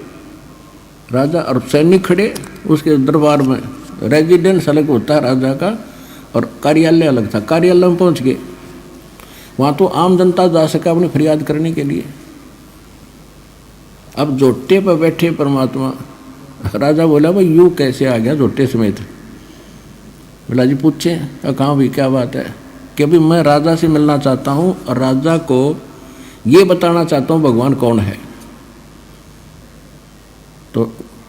राजा और सैनिक खड़े, उसके दरबार में रेजिडेंस अलग होता है राजा का और कार्यालय अलग था। कार्यालय में पहुंच गए, वहाँ तो आम जनता जा सके अपनी फरियाद करने के लिए। अब झोटे पर बैठे परमात्मा, राजा बोला भाई यूँ कैसे आ गया झोटे समेत? बोला जी पूछे। कहाँ भी क्या बात है? कि अभी मैं राजा से मिलना चाहता हूँ और राजा को ये बताना चाहता हूँ भगवान कौन है। तो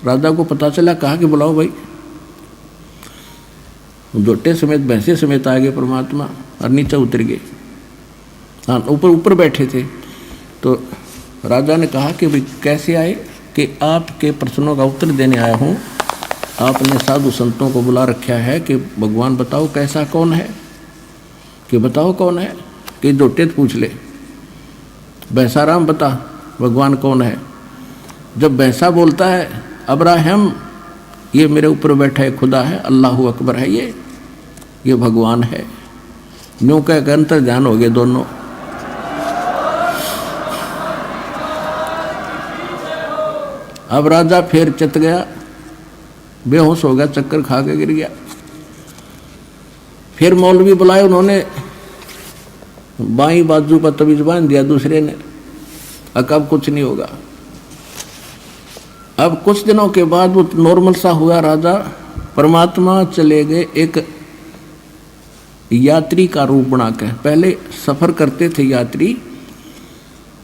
राजा को पता चला, कहा कि बुलाओ भाई। जोटे समेत भैंसे समेत आ गए परमात्मा और नीचे उतर गए। हाँ, ऊपर बैठे थे। तो राजा ने कहा कि भाई कैसे आए? कि आपके प्रश्नों का उत्तर देने आया हूँ। आपने साधु संतों को बुला रखा है कि भगवान बताओ कैसा कौन है, कि बताओ कौन है। कि जोटे पूछ ले, भैंसाराम बता भगवान कौन है। जब भैंसा बोलता है अब्राहम, ये मेरे ऊपर बैठा है खुदा है, अल्लाहु अकबर है, ये भगवान है। न्यू कह अंतर ध्यान हो गए दोनों। अब राजा फिर चत गया, बेहोश हो गया, चक्कर खा के गिर गया। फिर मौलवी बुलाए उन्होंने, बाईं बाजू पर तवीज बांध दिया दूसरे ने। अब कुछ नहीं होगा। अब कुछ दिनों के बाद वो नॉर्मल सा हुआ राजा। परमात्मा चले गए एक यात्री का रूप बना के। पहले सफर करते थे यात्री,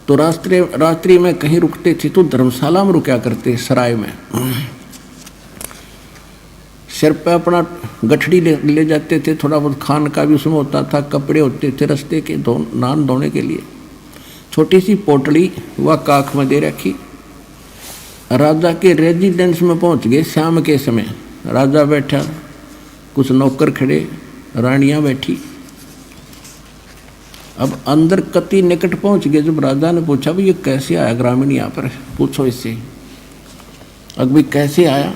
तो रात्रि में कहीं रुकते थे तो धर्मशाला में रुका करते, सराय में। सिर पे अपना गठड़ी ले जाते थे, थोड़ा बहुत खान का भी उसमें होता था, कपड़े होते थे रास्ते के नान धोने के लिए। छोटी सी पोटली वह काख में दे रखी। राजा के रेजिडेंस में पहुंच गए शाम के समय। राजा बैठा, कुछ नौकर खड़े, रानियां बैठी। अब अंदर कति निकट पहुंच गए। जब राजा ने पूछा भाई ये कैसे आया ग्रामीण यहाँ पर, पूछो इससे। अब भाई कैसे आया?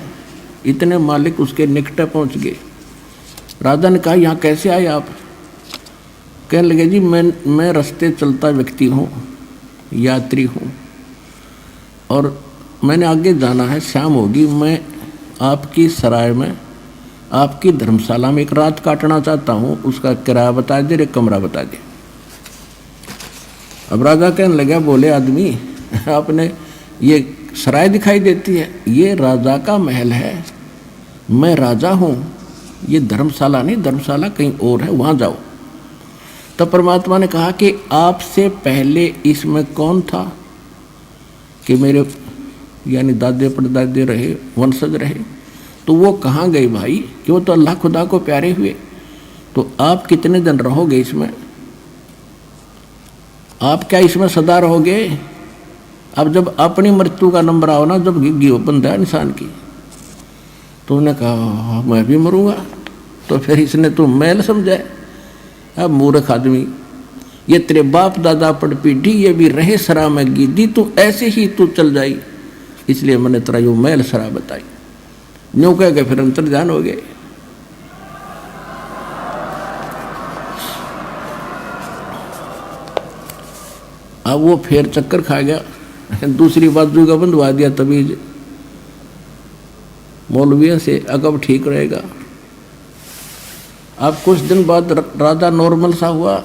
इतने मालिक उसके निकट पहुंच गए। राजा ने कहा यहाँ कैसे आए आप? कहने लगे जी मैं रास्ते चलता व्यक्ति हूँ, यात्री हूँ, और मैंने आगे जाना है, शाम होगी। मैं आपकी सराय में, आपकी धर्मशाला में एक रात काटना चाहता हूँ। उसका किराया बता दे, एक कमरा बता दे। अब राजा कहने लगा, बोले आदमी आपने ये सराय दिखाई देती है, ये राजा का महल है, मैं राजा हूँ, ये धर्मशाला नहीं, धर्मशाला कहीं और है, वहाँ जाओ। तब परमात्मा ने कहा कि आपसे पहले इसमें कौन था? कि मेरे यानी दादे परदादे रहे, वंशज रहे। तो वो कहाँ गए भाई? कि वो तो अल्लाह खुदा को प्यारे हुए। तो आप कितने दिन रहोगे इसमें? आप क्या इसमें सदा रहोगे? अब जब अपनी मृत्यु का नंबर आओ ना, जब गिग्गी बंदा है इंसान की, तो उन्होंने कहा मैं भी मरूंगा। तो फिर इसने तो मैल समझा। अब मूर्ख आदमी, ये तेरे बाप दादा पड़ पीढ़ी, ये भी रहे सरा में गिद्दी, तू ऐसे ही तू चल जाई, इसलिए मैंने तेरा यो मैल सरा बताई। न्यू कह के फिर अंतर्ध्यान हो गए। अब वो फिर चक्कर खा गया, दूसरी बाजू का बंधवा दिया तबीज मौलवियों से, अकब ठीक रहेगा। अब कुछ दिन बाद राजा नॉर्मल सा हुआ,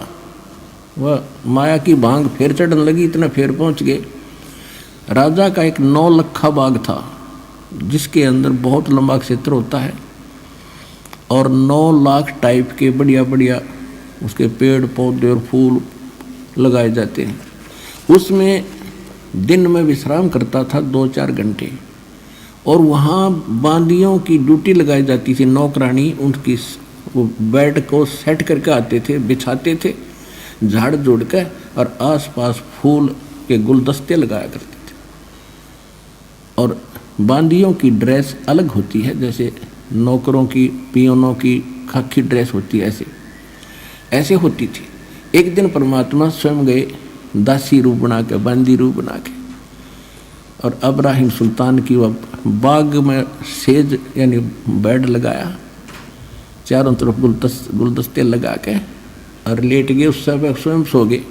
वह माया की भांग फिर चढ़ने लगी, इतना फिर पहुंच गए। राजा का एक 9 लखा बाग था, जिसके अंदर बहुत लंबा क्षेत्र होता है और 9 लाख टाइप के बढ़िया बढ़िया उसके पेड़ पौधे और फूल लगाए जाते हैं। उसमें दिन में विश्राम करता था 2-4 घंटे, और वहाँ बांदियों की ड्यूटी लगाई जाती थी, नौकरानी उनकी वो बेड को सेट करके आते थे, बिछाते थे झाड़ जोड़ के, और आसपास फूल के गुलदस्ते लगाया करते थे। और बांदियों की ड्रेस अलग होती है, जैसे नौकरों की, पियोनों की खाकी ड्रेस होती है, ऐसे होती थी। एक दिन परमात्मा स्वयं गए दासी रूप बना के, बांदी रूप बना के, और अब्राहिम सुल्तान की वह बाग में सेज यानी बेड लगाया, चारों तरफ गुलदस्ते लगा के, और लेट गए, उस समय स्वयं सो गए।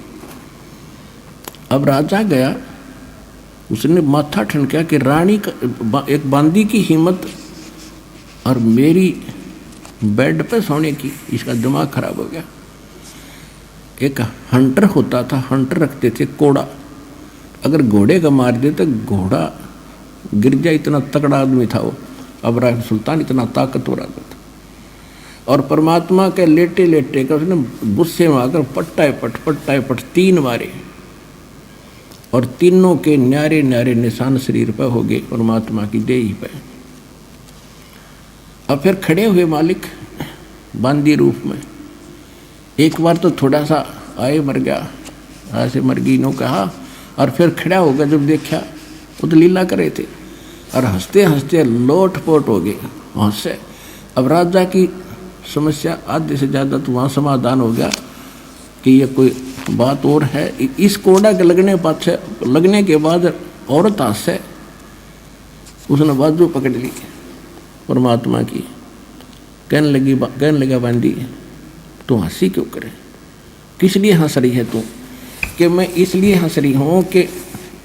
अब राजा गया, उसने माथा ठनका कि रानी का एक बांदी की हिम्मत और मेरी बेड पे सोने की, इसका दिमाग खराब हो गया। एक हंटर होता था, हंटर रखते थे कोड़ा, अगर घोड़े का मार दे तो घोड़ा गिर जाए, इतना तगड़ा आदमी था वो अब्राहिम सुल्तान, इतना ताकतवर आदमी था। और परमात्मा के लेटे लेटे का उसने गुस्से में आकर पट्टाए पट 3 मारे, और तीनों के न्यारे न्यारे निशान शरीर पर हो गए परमात्मा की देही पे। अब फिर खड़े हुए मालिक बांदी रूप में, एक बार तो थोड़ा सा आए मर गया, ऐसे मर गई नो कहा, और फिर खड़ा हो गया, जब देखा वो तो लीला करे थे, और हंसते हंसते लोटपोट हो गए हंसे। अब राजा की समस्या आधे से ज़्यादा तो वहाँ समाधान हो गया कि ये कोई बात और है। इस कोड़ा के लगने के बाद औरत हंसे, उसने बाजू पकड़ ली परमात्मा की, कहने लगा बांदी तू हंसी क्यों करे, किस लिए हंस रही है तू? कि मैं इसलिए हंस रही हूँ कि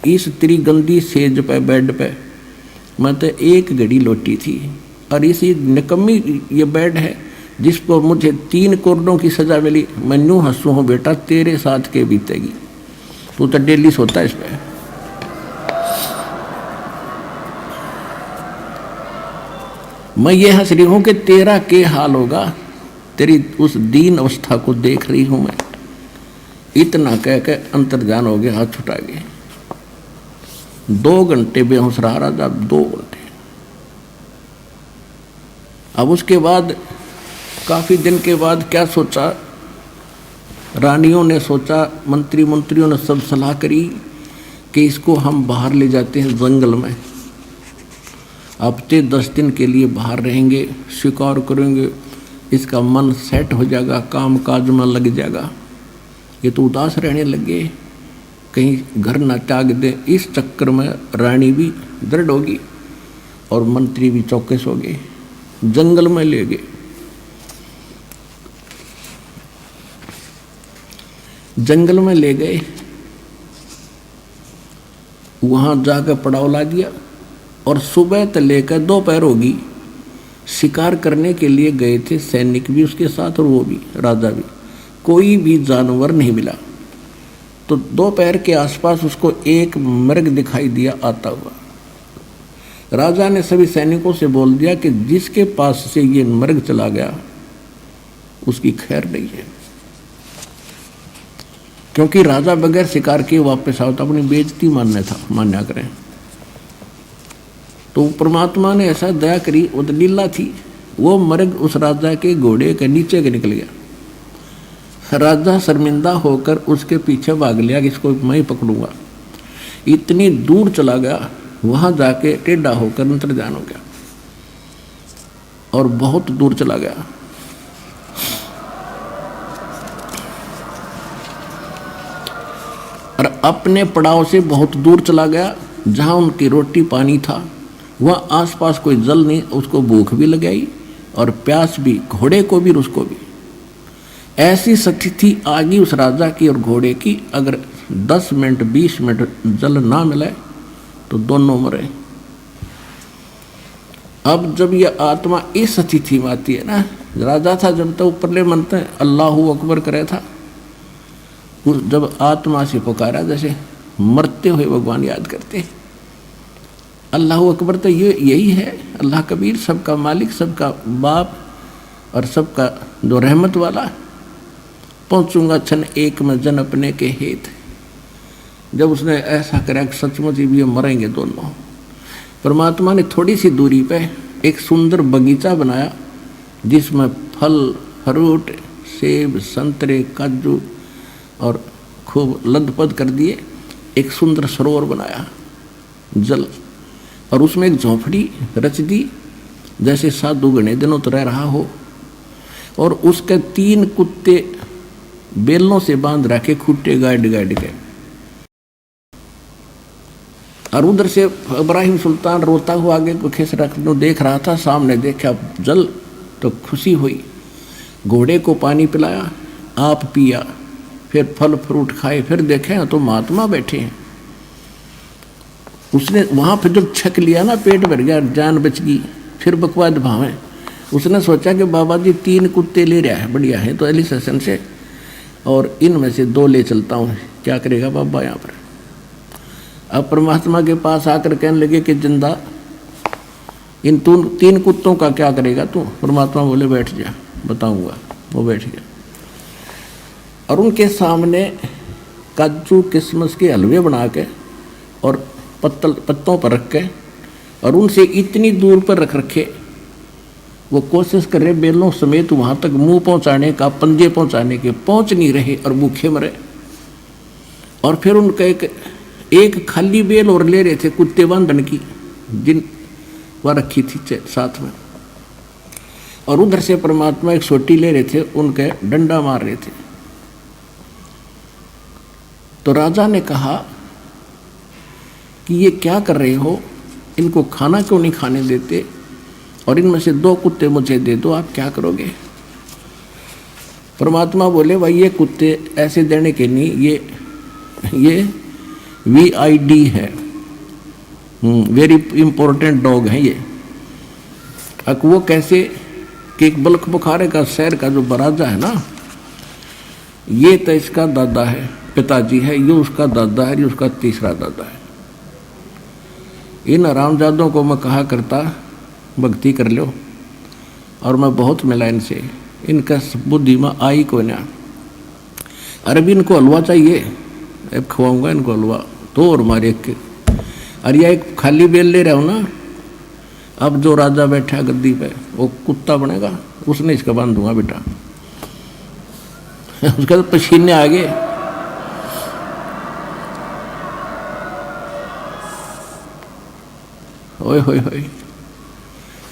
इस तेरी गंदी सेज पे, बेड पे मैं तो एक घड़ी लौटी थी, और इसी निकम्मी ये बेड है जिसको मुझे 3 कोरडों की सजा मिली। मैं यूँ हंसू हूँ बेटा, तेरे साथ के बीतेगी, तू तो डेली सोता है इस पे। मैं ये हंस रही हूँ कि तेरा क्या हाल होगा, तेरी उस दीन अवस्था को देख रही हूँ मैं। इतना कह के अंतर्ध्यान हो गया, हाथ छुटा गए। 2 घंटे बेहोश रहा राजा, 2 घंटे। अब उसके बाद काफी दिन के बाद क्या सोचा, रानियों ने सोचा, मंत्रियों ने सब सलाह करी कि इसको हम बाहर ले जाते हैं जंगल में, हफ्ते 10 दिन के लिए बाहर रहेंगे, शिकार करेंगे, इसका मन सेट हो जाएगा, काम काज में लग जाएगा। ये तो उदास रहने लगे, कहीं घर ना त्याग दे। इस चक्कर में रानी भी दृढ़ होगी और मंत्री भी चौकस हो गए, जंगल में ले गए। जंगल में ले गए, वहां जाकर पड़ाव ला दिया, और सुबह से लेकर दोपहर होगी, शिकार करने के लिए गए थे सैनिक भी उसके साथ और वो भी राजा भी, कोई भी जानवर नहीं मिला। तो दोपहर के आसपास उसको एक मृग दिखाई दिया आता हुआ। राजा ने सभी सैनिकों से बोल दिया कि जिसके पास से ये मृग चला गया उसकी खैर नहीं है, क्योंकि राजा बगैर शिकार किए वापस आओ तो अपनी बेइज्जती मान्या करें। तो परमात्मा ने ऐसा दया करी, वो तो लीला थी, वो मृग उस राजा के घोड़े के नीचे के निकल गया। राजा शर्मिंदा होकर उसके पीछे भाग लिया कि इसको मैं ही पकड़ूंगा। इतनी दूर चला गया, वहां जाके टेढ़ा होकर अंतर्ध्यान हो गया और बहुत दूर चला गया। और अपने पड़ाव से बहुत दूर चला गया, जहां उनकी रोटी पानी था, वह आसपास कोई जल नहीं, उसको भूख भी लगाई और प्यास भी, घोड़े को भी उसको भी। ऐसी स्थिति आ गई उस राजा की और घोड़े की, अगर 10 मिनट 20 मिनट जल ना मिले तो दोनों मरे। अब जब यह आत्मा इस स्थिति में आती है ना, राजा था जब तक ऊपरले मनते अल्लाहू अकबर करे था, उस जब आत्मा से पुकारा, जैसे मरते हुए भगवान याद करते, अल्लाहू अकबर तो ये यही है, अल्लाह कबीर, सबका मालिक, सबका बाप और सबका जो रहमत वाला। पहुँचूंगा क्षण एक में जन अपने के हेत, जब उसने ऐसा करा कि सचमुच ही ये मरेंगे दोनों, परमात्मा ने थोड़ी सी दूरी पे एक सुंदर बगीचा बनाया जिसमें फल फ्रूट सेब संतरे काजू और खूब लदपद कर दिए। एक सुंदर सरोवर बनाया जल, और उसमें एक झोंपड़ी रच दी जैसे साधु घने दिनों तो रह रहा हो, और उसके 3 कुत्ते बेलों से बांध रखे खूटे गाड़ गाड़ के। और उधर से इब्राहिम सुल्तान रोता हुआ आगे को खिस रखने देख रहा था। सामने देखा जल तो खुशी हुई, घोड़े को पानी पिलाया, आप पिया, फिर फल फ्रूट खाए, फिर देखे तो महात्मा बैठे हैं। उसने वहाँ पर जब छक लिया ना, पेट भर गया, जान बच गई, फिर बकवाद भावे। उसने सोचा कि बाबा जी 3 कुत्ते ले रहा है, बढ़िया है तो एली सेशन से, और इनमें से 2 ले चलता हूँ। क्या करेगा बाबा यहाँ पर? अब परमात्मा के पास आकर कहने लगे कि जिंदा इन 3 कुत्तों का क्या करेगा तू? परमात्मा बोले बैठ जा, बताऊंगा। वो बैठ गया और उनके सामने काजू किशमिश के हलवे बना के और पत्तों पर रख के और उनसे इतनी दूर पर रख रखे, वो कोशिश कर रहे बेलों समेत वहाँ तक मुंह पहुँचाने का, पंजे पहुँचाने के, पहुँच नहीं रहे और भूखे मरे। और फिर उनका एक खाली बेल और ले रहे थे कुत्ते बांधन की, जिन वह रखी थी साथ में, और उधर से परमात्मा एक सोटी ले रहे थे, उनके डंडा मार रहे थे। तो राजा ने कहा कि ये क्या कर रहे हो, इनको खाना क्यों नहीं खाने देते, और इनमें से 2 कुत्ते मुझे दे दो, आप क्या करोगे? परमात्मा बोले भाई ये कुत्ते ऐसे देने के नहीं, ये VID है, वेरी इंपॉर्टेंट डॉग है ये। अब वो कैसे कि एक बल्ख बुखारे का शहर का जो राजा है ना, ये तो इसका दादा है, पिताजी है, ये उसका दादा है, ये उसका तीसरा दादा है। इन हरामजादों को मैं कहा करता भक्ति कर लो, और मैं बहुत मिला इनसे, इनका बुद्धि में आई को ना। अरे भी इनको हलवा चाहिए, अब खवाऊंगा इनको हलवा, तो और मारे के। अरे यह एक खाली बेल ले रहा हूँ ना, अब जो राजा बैठा गद्दी पे वो कुत्ता बनेगा, उसने इसका बांध दूंगा बेटा। उसका तो पसीने आ गए। ओए होए होए,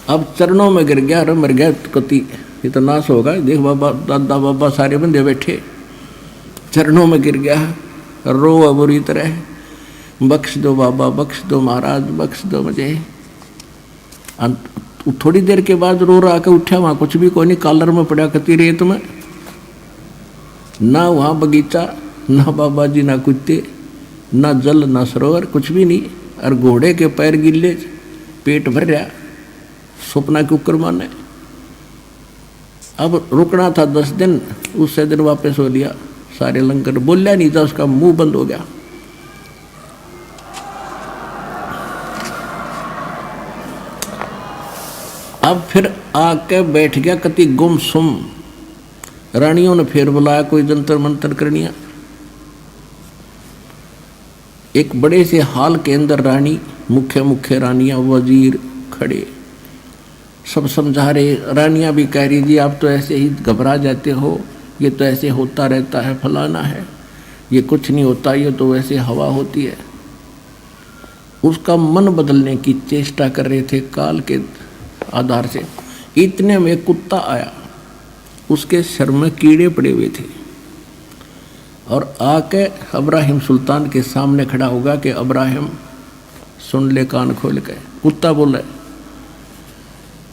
अब चरणों में गिर गया, अरे मर गया कति, ये तो नाश होगा। देख बाबा दादा बाबा सारे बंदे बैठे, चरणों में गिर गया, रो बुरी तरह, बख्श दो बाबा, बख्श दो महाराज, बख्श दो मुझे। थोड़ी देर के बाद रो रहा के उठा, वहाँ कुछ भी कोई नहीं, कॉलर में पड़ा कती रेत में, ना वहाँ बगीचा, ना बाबा जी, ना कुत्ते, ना जल, ना सरोवर, कुछ भी नहीं। और घोड़े के पैर गिल्ले, पेट भर रहा, सपना के ऊपर माने। अब रुकना था 10 दिन, उससे दिन वापस हो लिया। सारे लंकर बोलिया नहीं था, उसका मुंह बंद हो गया। अब फिर आके बैठ गया कति गुमसुम। रानियों ने फिर बुलाया, कोई जंतर मंतर करनिया। एक बड़े से हाल के अंदर रानी, मुख्य रानियां, वजीर खड़े, सब समझा रहे। रानियां भी कह रही जी आप तो ऐसे ही घबरा जाते हो, ये तो ऐसे होता रहता है, फलाना है, ये कुछ नहीं होता, ये तो वैसे हवा होती है। उसका मन बदलने की चेष्टा कर रहे थे काल के आधार से। इतने में कुत्ता आया, उसके सर में कीड़े पड़े हुए थे, और आके इब्राहिम सुल्तान के सामने खड़ा होगा कि इब्राहिम सुन ले कान खोल के, कुत्ता बोला है।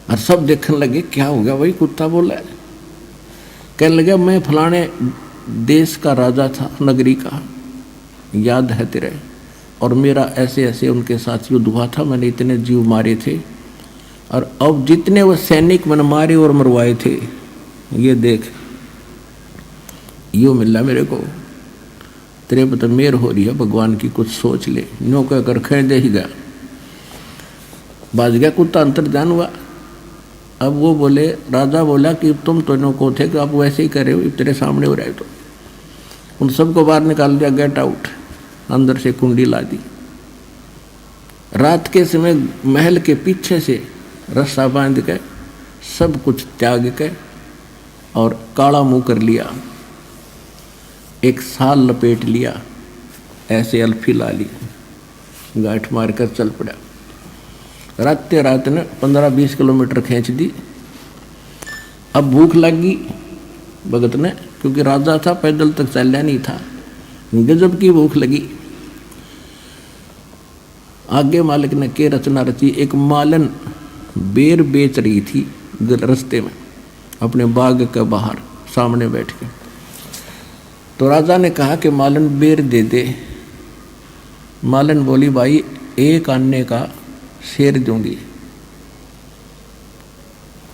और सब देखने लगे क्या हो गया भाई, कुत्ता बोला है। कहने लगे मैं फलाने देश का राजा था, नगरी का, याद है तेरे, और मेरा ऐसे ऐसे उनके साथ युद्ध हुआ था, मैंने इतने जीव मारे थे, और अब जितने वो सैनिक मैंने मारे और मरवाए थे, ये देख यो मिला मेरे को। तेरे पर तो मेहर हो रही है भगवान की, कुछ सोच ले। नो कह कर खेल दे ही गया, बाज गया कुत्ता, अंतर्ध्यान हुआ। अब वो बोले, राजा बोला कि तुम तो नो को थे कि आप वैसे ही कर रहे हो, तेरे सामने हो रहा है। तो उन सबको बाहर निकाल दिया, गेट आउट। अंदर से कुंडी ला दी। रात के समय महल के पीछे से रस्सा बांध के सब कुछ त्याग के और काला मुंह कर लिया, एक साल लपेट लिया, ऐसे अल्फी ला ली, गांठ मारकर चल पड़ा। रात ने 15-20 किलोमीटर खींच दी। अब भूख लगी भगत ने, क्योंकि राजा था, पैदल तक चलना नहीं था, गजब की भूख लगी। आगे मालिक ने के रचना रची, एक मालन बेर बेच रही थी रास्ते में अपने बाग के बाहर सामने बैठ के। तो राजा ने कहा कि मालन बेर दे दे। मालन बोली, भाई एक आने का शेर दूंगी।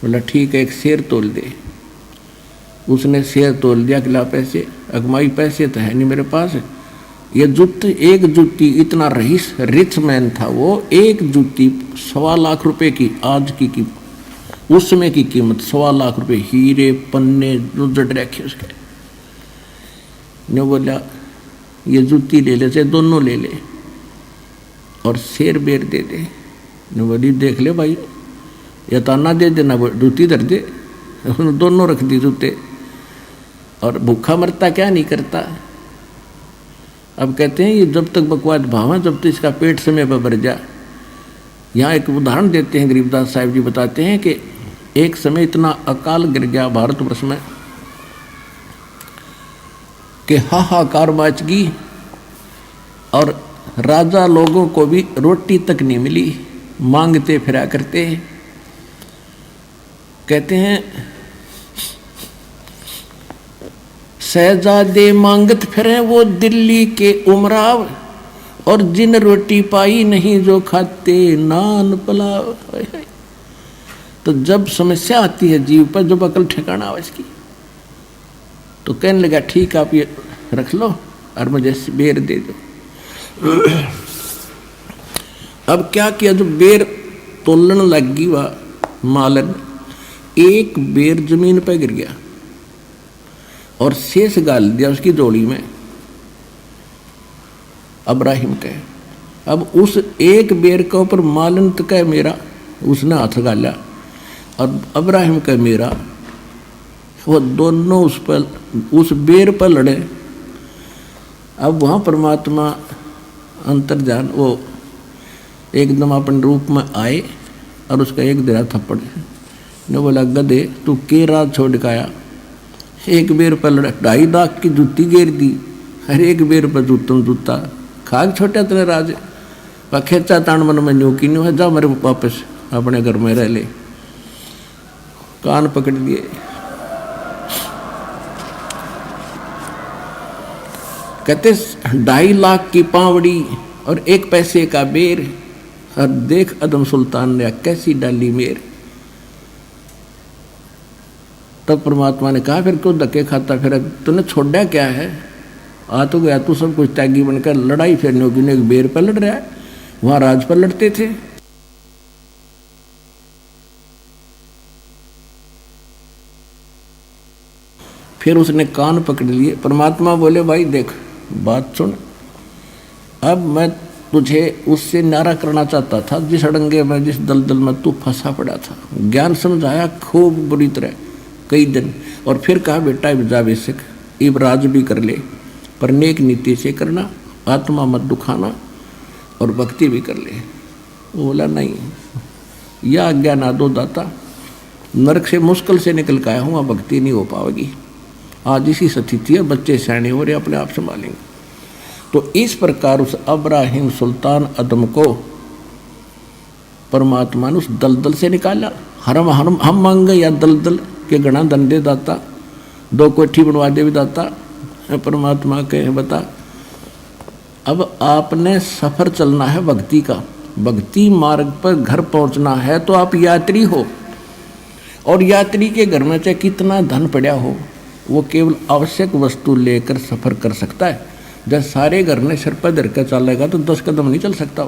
बोला ठीक है, एक शेर तोल दे। उसने शेर तोल दिया, किला पैसे, अगमाई पैसे तो है नहीं मेरे पास। ये जूती, एक जूती, इतना रिच मैन था वो, एक जूती 1.25 लाख रुपए की, आज की उस समय की कीमत 1.25 लाख रुपए, हीरे पन्ने जो जड़ रखे उसके। ने बोला ये जूती ले ले, चाहे दोनों ले ले, और शेर बेर दे दे। ने बोली देख ले भाई, या ताना दे देना, जूती धर दे। दोनों रख दी जूते, और भूखा मरता क्या नहीं करता। अब कहते हैं ये जब तक बकवास भावा, जब तक इसका पेट समय पर भर जा। यहाँ एक उदाहरण देते हैं, गरीबदास साहिब जी बताते हैं कि एक समय इतना अकाल गिर गया भारतवर्ष में कि हाहाकार मच गई, और राजा लोगों को भी रोटी तक नहीं मिली, मांगते फिरा करते। कहते हैं शहजादे मांगत फिरे वो दिल्ली के उमराव, और जिन रोटी पाई नहीं जो खाते नान पुलाव। तो जब समस्या आती है जीव पर, जब अकल ठिकाना हो इसकी, तो कहने लगा ठीक आप ये रख लो और मुझे बेर दे दो। अब क्या किया, जो बेर तोलन लगी वह मालन, एक बेर जमीन पर गिर गया और शेष गाल दिया उसकी जोड़ी में अब्राहिम के। अब उस एक बेर के ऊपर मालन का मेरा, उसने हाथ गाला, और अब्राहिम का मेरा, वो दोनों उस बेर पर लड़े। अब वहाँ परमात्मा अंतर्जान वो एकदम अपने रूप में आए और उसका एक दिरा थप्पड़ ने बोला गधे तू के रात छोड़ के आया, एक बेर पर लड़ा, 2.5 लाख की जूती घेर दी, हर एक बेर पर जूतम जूता खाग छोटा तेरे राज खेचा तान मन में न्यू की न्यू है, जा मेरे वापस अपने घर में रह ले। कान पकड़ लिए। कहते 2.5 लाख की पावड़ी और 1 पैसे का बेर, और देख अदम सुल्तान ने कैसी डाली मेर। तब परमात्मा ने कहा फिर क्यों धक्के खाता, फिर तूने छोड़ा क्या है, आ तो गया तू सब कुछ त्यागी बनकर, लड़ाई फिर न्योगी एक बेर पर लड़ रहा है, वहां राज पर लड़ते थे। फिर उसने कान पकड़ लिए। परमात्मा बोले भाई देख बात सुन, अब मैं तुझे उससे न्यारा करना चाहता था जिस अड़ंगे में, जिस दलदल में तू फंसा पड़ा था। ज्ञान समझाया खूब बुरी तरह कई दिन, और फिर कहा बेटा जा बेशक इब राज भी कर ले, पर नेक नीति से करना, आत्मा मत दुखाना, और भक्ति भी कर ले। वो बोला नहीं, यह आज्ञा ना दो दाता, नरक से मुश्किल से निकल के आया हूँ, अब भक्ति नहीं हो पाएगी। आज इसी स्थिति है, बच्चे सयाने हो रहे, अपने आप संभालेंगे। तो इस प्रकार उस अब्राहिम सुल्तान अदम को परमात्मा ने उस दलदल से निकाला। हम मांग गए या दलदल के गणा दंडे दाता, 2 कोठी बनवा दे भी दाता। परमात्मा कहे बता, अब आपने सफर चलना है भक्ति का, भक्ति मार्ग पर घर पहुंचना है, तो आप यात्री हो, और यात्री के घर में चाहे कितना धन पड़ा हो, वो केवल आवश्यक वस्तु लेकर सफर कर सकता है। जब सारे घर ने सिर पर धर कर चलेगा तो 10 कदम नहीं चल सकता।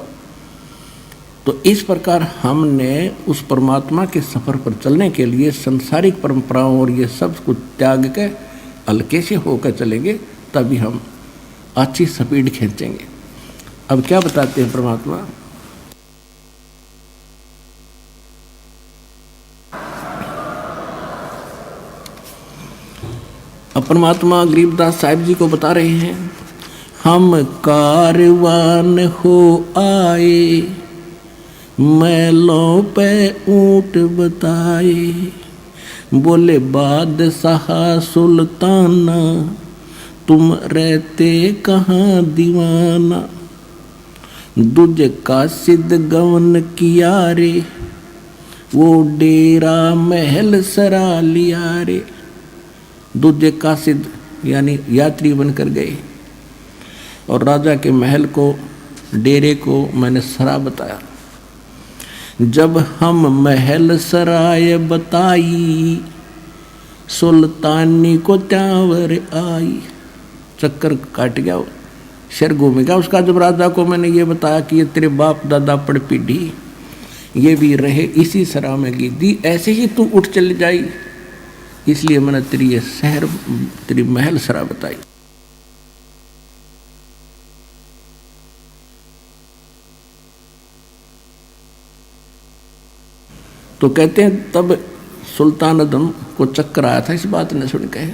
तो इस प्रकार हमने उस परमात्मा के सफर पर चलने के लिए संसारिक परंपराओं और ये सब कुछ त्याग के हल्के से होकर चलेंगे, तभी हम अच्छी स्पीड खींचेंगे। अब क्या बताते हैं परमात्मा? अब परमात्मा गरीबदास साहिब जी को बता रहे हैं, हम कारवान हो आए, मैलों पे ऊंट बताए, बोले बादशाह सुल्ताना, तुम रहते कहाँ दीवाना, दूजे कासिद गवन किया रे, वो डेरा महल सरा लिया रे। दूजे कासिद यानी यात्री बनकर गए और राजा के महल को, डेरे को मैंने सरा बताया। जब हम महल सराय बताई, सुल्तानी को त्यावर आई। चक्कर काट गया, शर घूम गया उसका। जब राजा को मैंने ये बताया कि ये तेरे बाप दादा पड़ पीढ़ी ये भी रहे इसी सरा में गिद्दी, ऐसे ही तू उठ चली जाई, इसलिए मैंने तेरी ये शहर, तेरी महल सरा बताई। तो कहते हैं तब सुल्तान अदम को चक्कर आया था इस बात ने सुन के।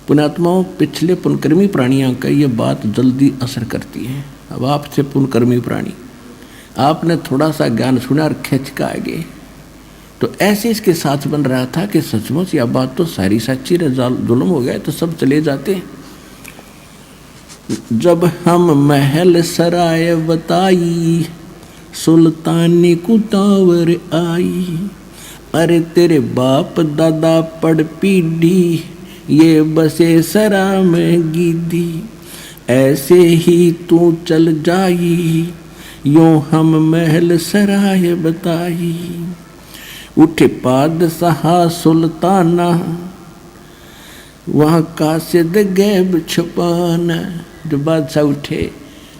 पुण्यात्माओं, पिछले पुनकर्मी प्राणियों का ये बात जल्दी असर करती है। अब आपसे पुनकर्मी प्राणी, आपने थोड़ा सा ज्ञान सुना और खिंच का आ गए, तो ऐसे इसके साथ बन रहा था कि सचमुच यह बात तो सारी सच्ची है, जुल्म हो गया तो सब चले जाते। जब हम महल सराय बताई, सुल्तानी कुतावर आई, अरे तेरे बाप दादा पड़ पीढ़ी, ये बसे सरा में गिद्दी, ऐसे ही तू चल जाई, यूं हम महल सराय बताई। उठे बादशाह सुल्ताना, वहाँ कासिद गैब छुपाना। जो बादशाह उठे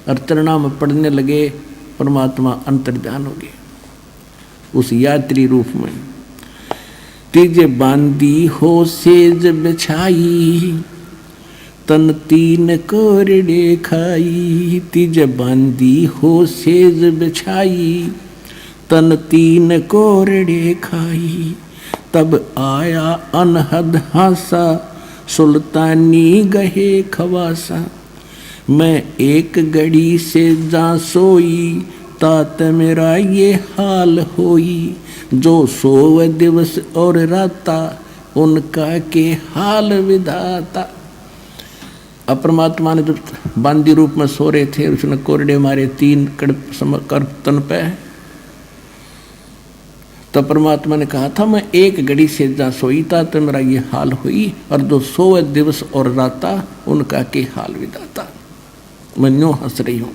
और चरणा में पढ़ने लगे, परमात्मा अंतर्ध्यान हो गए उस यात्री रूप में। तीजे बांदी हो सेज बिछाई, तन तीन कोरड़े खाई। तीजे बांदी हो सेज बिछाई, तन तीन कोरड़े खाई। तब आया अनहद हासा, सुल्तानी गहे खवासा। मैं एक घड़ी से जा सोई, तात मेरा ये हाल होई। जो सोव दिवस और राता, उनका के हाल विधाता। अब परमात्मा ने जब बांदी रूप में सो रहे थे, उसने कोरड़े मारे तीन कर तन पे, तो परमात्मा ने कहा था मैं एक घड़ी से जा सोई था तो मेरा ये हाल हुई, और जो सोए दिवस और राता, उनका के हाल विधाता। मैं यूं हंस रही हूं।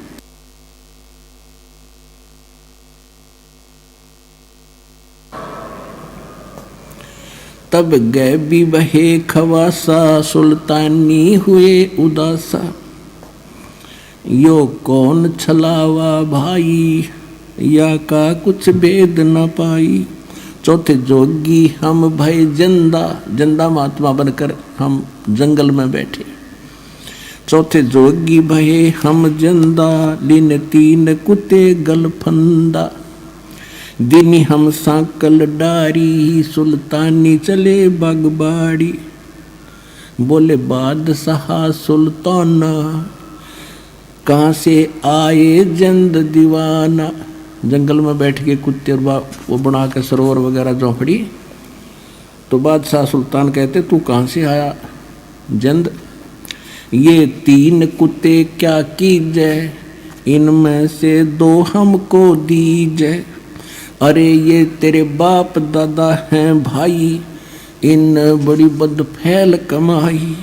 तब गए भी बहे खवासा, सुल्तानी हुए उदासा। यो कौन छलावा भाई, या का कुछ भेद न पाई। चौथे जोगी हम भय जिंदा, जिंदा महात्मा बनकर हम जंगल में बैठे। चौथे जोगी भये हम जिंदा, लीन तीन कुत्ते गलफंदा। दिनी हम सांकल डारी, सुल्तानी चले बागबाड़ी। बोले बादशाह सुल्ताना, कहाँ से आए जिंद दीवाना। जंगल में बैठ के कुत्ते वो बना के सरोवर वगैरह झोंपड़ी। तो बादशाह सुल्तान कहते तू कहाँ से आया जिंद। ये तीन कुत्ते क्या कीजे, इनमें से दो हमको दीजे। अरे ये तेरे बाप दादा हैं भाई, इन बड़ी बद फैल कमाई।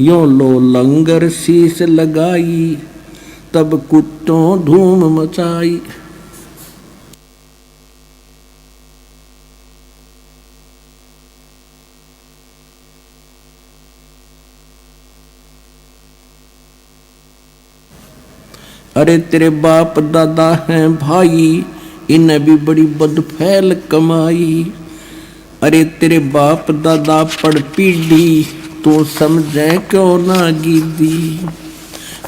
यो लो लंगर शीश लगाई, तब कुत्तों धूम मचाई। अरे तेरे बाप दादा हैं भाई, इन्हें भी बड़ी बदफैल कमाई। अरे तेरे बाप दादा पड़ पीढ़ी, तो समझे क्यों ना गिद्दी।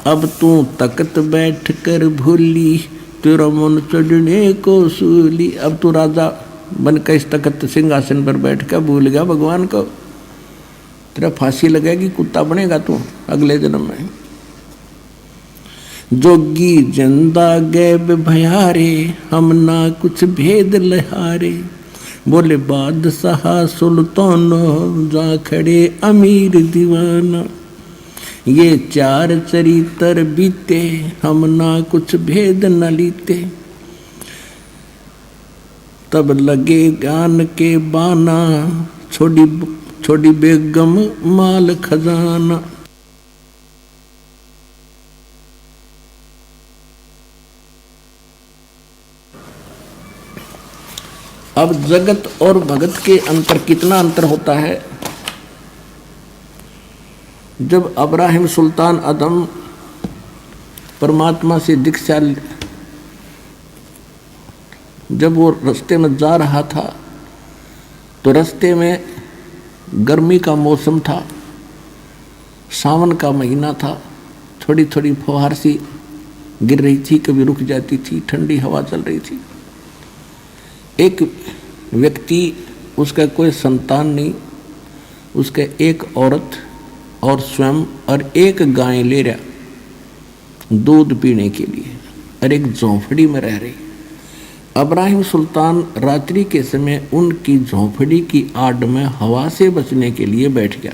अब तू तख्त बैठ कर भूली, तेरा मन चढ़ने को सूली। अब तू राजा बन के इस तख्त सिंहासन पर बैठ कर भूल गया भगवान को, तेरा फांसी लगेगी, कुत्ता बनेगा तू अगले जन्म में। जोगी जिंदा गैब भयारे, हम ना कुछ भेद लहारे। बोले बादशाह सुल्तान, जा खड़े अमीर दीवाना। ये चार चरित्र बीते, हम ना कुछ भेद न लीते। तब लगे ज्ञान के बाना, छोड़ी बेगम माल खजाना। अब जगत और भगत के अंतर कितना अंतर होता है। जब अब्राहिम सुल्तान अदम परमात्मा से दीक्षा, जब वो रास्ते में जा रहा था तो रास्ते में गर्मी का मौसम था, सावन का महीना था, थोड़ी थोड़ी फुहार सी गिर रही थी, कभी रुक जाती थी, ठंडी हवा चल रही थी। एक व्यक्ति, उसका कोई संतान नहीं, उसके एक औरत और स्वयं और एक गाय ले रहा दूध पीने के लिए, और एक झोंपड़ी में रह रही। अब्राहिम सुल्तान रात्रि के समय उनकी झोंपड़ी की आड़ में हवा से बचने के लिए बैठ गया,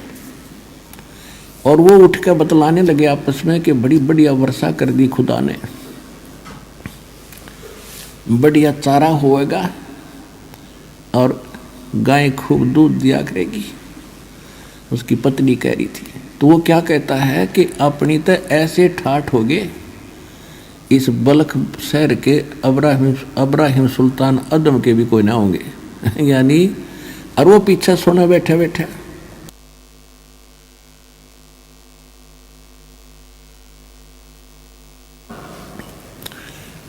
और वो उठकर बतलाने लगे आपस में कि बड़ी बढ़िया वर्षा कर दी खुदा ने, बढ़िया चारा होएगा और गाय खूब दूध दिया करेगी। उसकी पत्नी कह रही थी। तो वो क्या कहता है कि अपनी तो ऐसे ठाठ हो गए, इस बल्ख शहर के अब्राहिम सुल्तान अदम के भी कोई ना होंगे यानी, और वो पीछे सोना बैठा बैठा।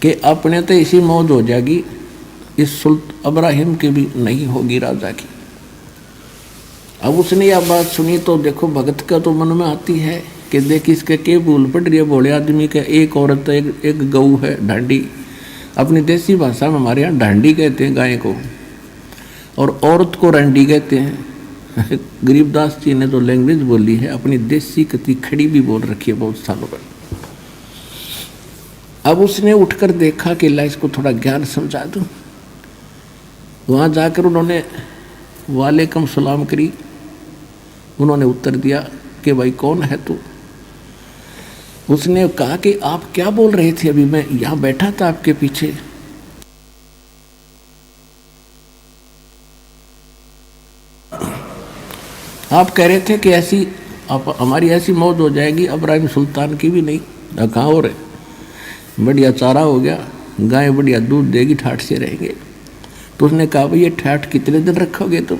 कि अपने तो इसी मौज हो जाएगी, इस अब्राहिम की भी नहीं होगी राजा की। अब उसने यह बात सुनी तो देखो भगत का तो मन में आती है कि देख इसके के भूल पड़ रही है भोले आदमी का। एक औरत एक गऊ है ढांडी, अपनी देसी भाषा में हमारे यहाँ ढांडी कहते हैं गाय को, और औरत को रंडी कहते हैं। गरीबदास जी ने तो लैंग्वेज बोली है अपनी देसी कति खड़ी भी बोल रखी है बहुत सालों पर। अब उसने उठकर देखा कि ला इसको थोड़ा ज्ञान समझा दूं। वहाँ जाकर उन्होंने वालेकुम सलाम करी। उन्होंने उत्तर दिया कि भाई कौन है तू। उसने कहा कि आप क्या बोल रहे थे, अभी मैं यहाँ बैठा था आपके पीछे। आप कह रहे थे कि ऐसी हमारी ऐसी मौत हो जाएगी, अब्राहिम सुल्तान की भी नहीं। कहाँ हो रहे, बढ़िया चारा हो गया, गाय बढ़िया दूध देगी, ठाठ से रहेंगे। तो उसने कहा भाई ये ठाठ कितने दिन रखोगे तुम,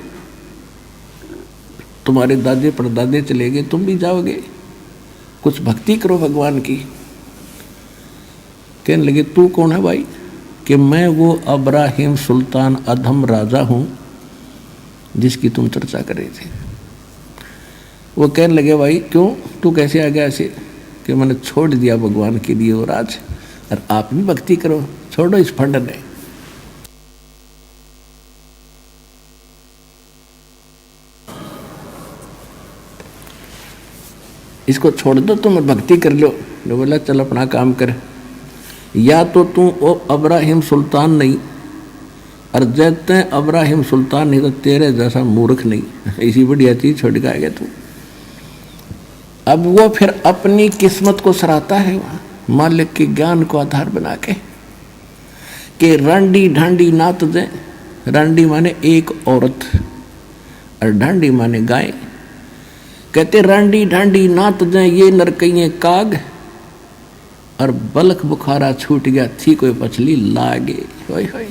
तुम्हारे दादे परदादे चले गए, तुम भी जाओगे, कुछ भक्ति करो भगवान की। कहने लगे तू कौन है भाई? कि मैं वो अब्राहिम सुल्तान अधम राजा हूँ जिसकी तुम चर्चा कर रहे थे। वो कहने लगे भाई क्यों, तू कैसे आ गया ऐसे? कि मैंने छोड़ दिया भगवान के लिए वो राज, और आप भी भक्ति करो, छोड़ो इस फंड ने। इसको छोड़ दो, तुम भक्ति कर लो। ने बोला चल अपना काम कर, या तो तू वो अब्राहिम सुल्तान नहीं, और जैसे अब्राहिम सुल्तान नहीं तो तेरे जैसा मूर्ख नहीं, इसी बढ़िया चीज छोड़ के आ गया तू। अब वो फिर अपनी किस्मत को सराहता है मालिक के ज्ञान को आधार बना के कि रांडी ढांडी नात दे। रांडी माने एक औरत और ढांडी माने गाय। कहते रांडी ढांडी नात दे ये नरकइये काग, और बलख बुखारा छूट गया थी कोई पछली लागे। होय होय।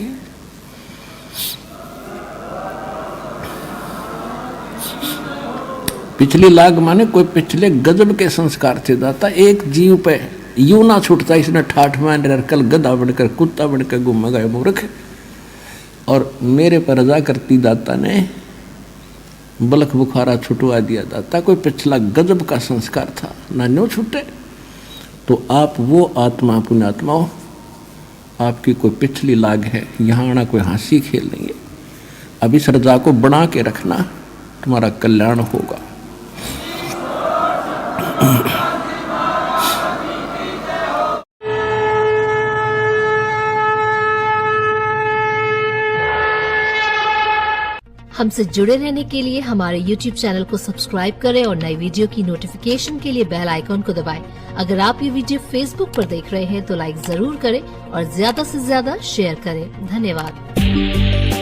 पिछली लाग माने कोई पिछले गजब के संस्कार थे दाता। एक जीव पे यूं ना छूटता, इसने ठाठ मान रहा, कल गधा बनकर कुत्ता बनकर घूम गए मूर्ख। और मेरे पर रजा करती दाता ने बलख बुखारा छुटवा दिया दाता। कोई पिछला गजब का संस्कार था ना, न्यों छूटे। तो आप वो आत्मा पुण्यात्मा हो, आपकी कोई पिछली लाग है, यहाँ आना कोई हंसी खेल नहीं है। अब इस रजा को बना के रखना, तुम्हारा कल्याण होगा। हमसे जुड़े रहने के लिए हमारे YouTube चैनल को सब्सक्राइब करें और नई वीडियो की नोटिफिकेशन के लिए बेल आइकॉन को दबाएं। अगर आप ये वीडियो Facebook पर देख रहे हैं तो लाइक जरूर करें और ज्यादा से ज्यादा शेयर करें। धन्यवाद।